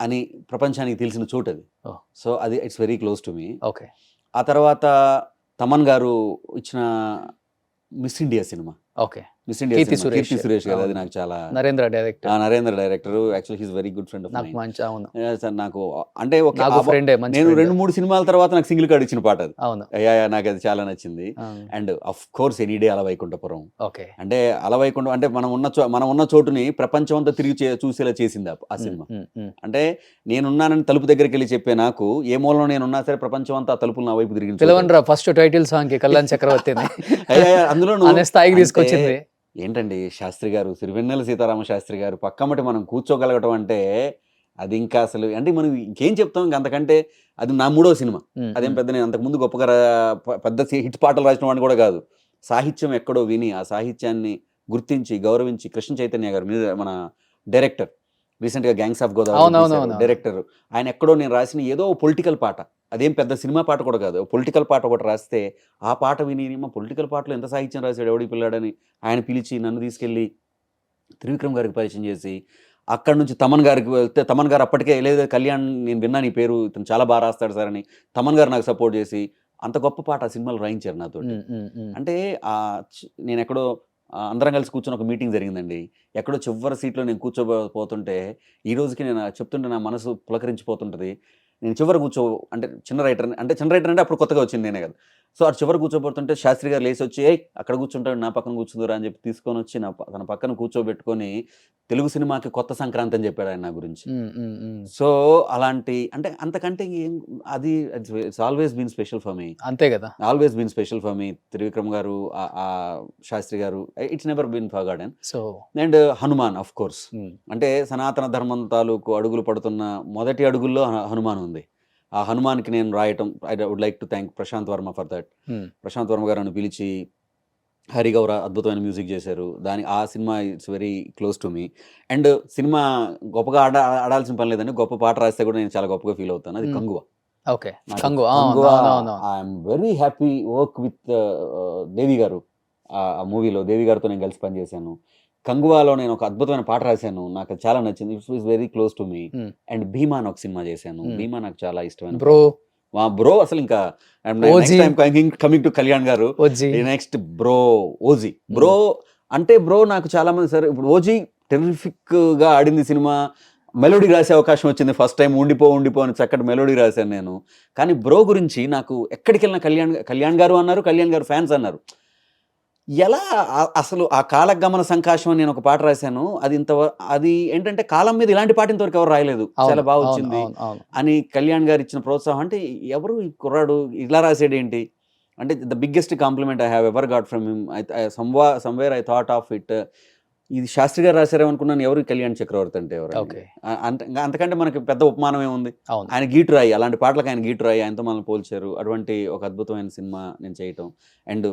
అని ప్రపంచానికి తెలిసిన చోటు అది. సో అది it's very close to me. ఆ తర్వాత తమన్ గారు ఇచ్చిన Miss India cinema, Miss India Keerthy Suresh గారు, అది నాకు చాలా. Narendra director actually he's very good friend of mine. నాకు అంటే నేను 2-3 సినిమాల తర్వాత నాకు సింగిల్ కార్డ్ ఇచ్చిన పాట అది. నాకు అది చాలా నచ్చింది. And of course any day Ala Vaikunthapuram. అంటే అలవైకుంఠం అంటే మనం ఉన్న చోటుని ప్రపంచం అంతా తిరిగి చూసేలా చేసింది ఆ సినిమా. అంటే నేనున్నానని తలుపు దగ్గరికి వెళ్ళి చెప్పే నాకు, ఏ మూలలో నేనున్నా సరే ప్రపంచం అంతా తలుపులు నా వైపు తిరిగి ఫస్ట్ టైటిల్ సాంగ్ కళ్యాణ్ చక్రవర్తి అందులో స్థాయికి తీసుకొచ్చింది. ఏంటండి శాస్త్రి గారు, సిరివెన్నెల సీతారామ శాస్త్రి గారు పక్కమటి మనం కూర్చోగలగటం అంటే అది ఇంకా అసలు అంటే మనం ఇంకేం చెప్తాం ఇంకా అంతకంటే. అది నా 3వ సినిమా. అదేం పెద్ద నేను అంతకుముందు గొప్పగా పెద్ద హిట్ పాటలు రాసిన వాడిని కూడా కాదు. సాహిత్యం ఎక్కడో విని ఆ సాహిత్యాన్ని గుర్తించి గౌరవించి కృష్ణ చైతన్య గారు మన డైరెక్టర్, రీసెంట్గా గ్యాంగ్స్ ఆఫ్ గోదావరి డైరెక్టర్, ఆయన ఎక్కడో నేను రాసిన ఏదో పొలిటికల్ పాట, అదేం పెద్ద సినిమా పాట కూడా కాదు, పొలిటికల్ పాట ఒకటి రాస్తే ఆ పాట విని మా పొలిటికల్ పాటలో ఎంత సాహిత్యం రాశాడు ఎవడి పిల్లాడని ఆయన పిలిచి నన్ను తీసుకెళ్ళి త్రివిక్రమ్ గారికి పరిచయం చేసి, అక్కడ నుంచి తమన్ గారికి వెళ్తే తమన్ గారు అప్పటికే లేదు కళ్యాణ్ నేను విన్నాను ఈ పేరు, ఇతను చాలా బాగా రాస్తాడు సార్ అని తమన్ గారు నాకు సపోర్ట్ చేసి అంత గొప్ప పాట ఆ సినిమాలో రాయించారు నాతో. అంటే నేను ఎక్కడో అందరం కలిసి కూర్చొని ఒక మీటింగ్ జరిగిందండి. ఎక్కడో చివరి సీట్లో నేను కూర్చోపోతుంటే ఈ రోజుకి నేను చెప్తుంటే నా మనసు పులకరించిపోతుంటుంది. నేను చివరి అంటే చిన్న రైటర్ అంటే అప్పుడు కొత్తగా వచ్చింది నేనే కదా. సో అటు చివరి కూర్చోబోతుంటే శాస్త్రి గారు లేచి వచ్చి అక్కడ కూర్చుంటాడు, నా పక్కన కూర్చుందిరా అని చెప్పి తీసుకొని వచ్చి తన పక్కన కూర్చోబెట్టుకొని తెలుగు సినిమాకి కొత్త సంక్రాంతి అని చెప్పాడు ఆయన నా గురించి. సో అలాంటి అంటే అంతకంటే అది it's always been special for me. అంతే కదా, always been special for me. Trivikram garu, Shastri garu, it's never been forgotten. So and Hanuman of course, అంటే సనాతన ధర్మం తాలూకు అడుగులు పడుతున్న మొదటి అడుగుల్లో హనుమాన్ ఉంది. ఆ హనుమాన్కి నేను రాయటం, I would like to thank Prashanth Varma for that. Prashanth Varma garu నన్ను పిలిచి హరిగౌర అద్భుతమైన మ్యూజిక్ చేశారు. ఆ cinema it's very close to me. And cinema గొప్పగా ఆడాల్సిన పని లేదండి, గొప్ప పాట రాస్తే కూడా నేను చాలా గొప్పగా ఫీల్ అవుతాను. అది Kanguva. Okay, I'm very happy work with Devi గారు. ఆ మూవీలో దేవి గారితో నేను కలిసి పనిచేశాను. కంగువాలో నేను ఒక అద్భుతమైన పాట రాశాను, నాకు చాలా నచ్చింది. It's very close to me. And Bheema అని ఒక సినిమా చేశాను, భీమా నాకు చాలా ఇష్టమైన బ్రో. అసలు ఇంకా కమింగ్ టు కళ్యాణ్ గారు, నెక్స్ట్ బ్రో ఓజీ. బ్రో అంటే బ్రో నాకు చాలా మంది సరే, ఇప్పుడు ఓజీ టెరిఫిక్ గా ఆడింది సినిమా, మెలోడీ రాసే అవకాశం వచ్చింది ఫస్ట్ టైం. ఉండిపో అని చక్కటి మెలోడీ రాశాను నేను. కానీ బ్రో గురించి నాకు ఎక్కడికి వెళ్ళినా కళ్యాణ్ గారు అన్నారు, కళ్యాణ్ గారు ఫ్యాన్స్ అన్నారు. ఎలా అసలు ఆ కాలగమన సంకాశం అని నేను ఒక పాట రాశాను. అది ఏంటంటే కాలం మీద ఇలాంటి పాట ఇంతవరకు ఎవరు రాయలేదు, చాలా బాగా వచ్చింది అని కళ్యాణ్ గారు ఇచ్చిన ప్రోత్సాహం. అంటే ఎవరు ఈ కుర్రాడు ఇలా రాసాడు ఏంటి అంటే the biggest compliment I have ever got from him. Somewhere I thought of it, ఇది శాస్త్రి గారు రాశారేమనుకున్నాను, ఎవరు కళ్యాణ్ చక్రవర్తి అంటే ఎవరు. అంతకంటే మనకి పెద్ద ఉపమానం ఏముంది. ఆయన గీటు రాయి, అలాంటి పాటలకు ఆయన గీటు రాయి, ఆయనతో మనల్ని పోల్చారు. అటువంటి ఒక అద్భుతమైన సినిమా నేను చేయటం, అండ్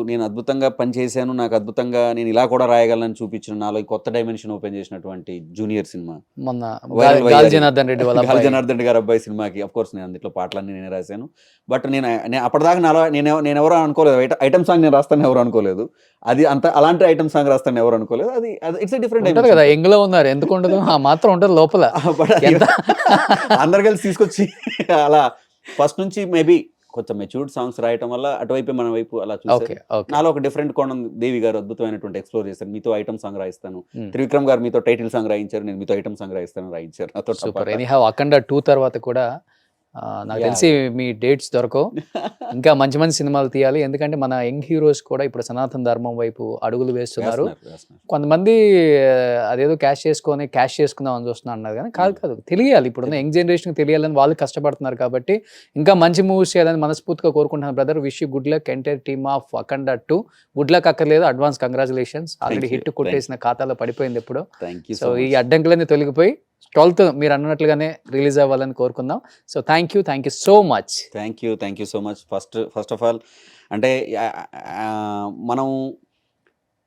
నేను అద్భుతంగా పనిచేశాను, నాకు అద్భుతంగా నేను ఇలా కూడా రాయగలను చూపించిన నాలో కొత్త డైమెన్షన్ ఓపెన్ చేసినటువంటి జూనియర్ సినిమా మొన్న జనార్దన్ రెడ్డి గారు అబ్బాయి సినిమాకి అఫ్ కోర్స్ నేను అందులో పాటలన్నీ నేనే రాశాను. బట్ నేను అప్పటిదాకా నేను ఎవరో అనుకోలేదు, ఐటమ్ సాంగ్ నేను రాస్తాను ఎవరు అనుకోలేదు. అది అలాంటి ఐటమ్ సాంగ్ రాస్తాను ఎవరు అనుకోలేదు. అది ఇట్స్ డిఫరెంట్ కదా. ఎంగ్లో ఉన్నారు, ఎందుకు ఉండదు, మాత్రం ఉంటుంది లోపల. అందరు కలిసి తీసుకొచ్చి అలా ఫస్ట్ నుంచి మేబీ కొంచెం మెచ్యూర్డ్ సాంగ్స్ రాయటం వల్ల అటువైపు మన వైపు అలా చూసి నాలో ఒక డిఫరెంట్ కోణం దేవి గారు అద్భుతమైనటువంటి ఎక్స్ప్లోర్ చేశారు. మీతో ఐటమ్ సాంగ్ రాయిస్తాను, త్రివిక్రమ్ గారు మీతో టైటిల్ సాంగ్ రాయించారు, నేను మీతో ఐటమ్ సాంగ్ రాయించారు. అఖండ 2 తర్వాత కూడా నాకు తెలిసి మీ డేట్స్ దొరకవు, ఇంకా మంచి మంచి సినిమాలు తీయాలి. ఎందుకంటే మన యంగ్ హీరోస్ కూడా ఇప్పుడు సనాతన ధర్మం వైపు అడుగులు వేస్తున్నారు. కొంతమంది అదేదో క్యాష్ చేసుకుందాం అని చూస్తున్నా అన్నారు, కానీ కాదు, తెలియాలి. ఇప్పుడున్న యంగ్ జనరేషన్ తెలియాలని వాళ్ళు కష్టపడుతున్నారు. కాబట్టి ఇంకా మంచి మూవీస్ చేయాలని మనస్ఫూర్తిగా కోరుకుంటున్నాను brother. Wish you good luck, entire team of Akhanda 2. Good luck అక్కర్లేదు, అడ్వాన్స్ కంగ్రాచులేషన్స్. ఆల్రెడీ హిట్ కొట్టేసిన ఖాతాలో పడిపోయింది ఇప్పుడు. సో ఈ అడ్డంకులన్నీ తొలగిపోయి 12th మీరు అన్నట్లుగానే రిలీజ్ అవ్వాలని కోరుకుందాం. So thank you so much. Thank you so much. First of all అంటే మనం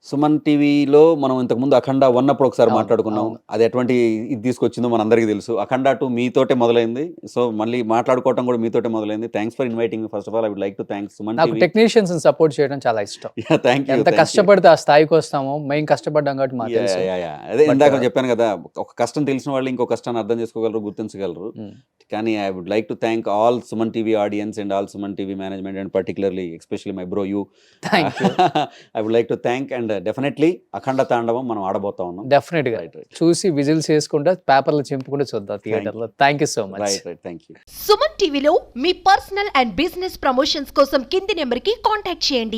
సుమన్ టీవీలో మనం ఇంతకుముందు అఖండ 1 అప్పుడు ఒకసారి మాట్లాడుకున్నాం. అది ఎటువంటి ఇది తీసుకొచ్చిందో మన అందరికీ తెలుసు. అఖండ 2 మీతోటే మొదలైంది. సో మళ్ళీ మాట్లాడుకోవడం కూడా మీతోటే మొదలైంది. Thanks for inviting. First of all I would like to thank Suman TV. నాకు టెక్నీషియన్స్ సపోర్ట్ చేయడం చాలా ఇష్టం. Thank you. ఎంత కష్టపడితే ఆ స్థాయికి వస్తామో, మేము కష్టపడ్డాం కాబట్టి మాకు తెలుసు. అదే ఇందాక చెప్పాను కదా, ఒక కష్టం తెలిసిన వాళ్ళు ఇంకో కష్టాన్ని అర్థం చేసుకోగలరు, గుర్తించగలరు. కానీ I would like to thank all Suman TV audiences and all Suman TV management and particularly especially my bro you. I would like to thank and definitely Akhanda Thandavam మనం ఆడబోతా ఉన్నాం. డెఫినెట్ గా చూసి విజిల్స్ చేసుకుంటా, పేపర్లు చింపుకుంటూ చూద్దాం థియేటర్ లో. Thank you so much. Thank you. Suman టీవీలో మీ personal and business promotions కోసం కింది నెంబర్ కి కాంటాక్ట్ చేయండి.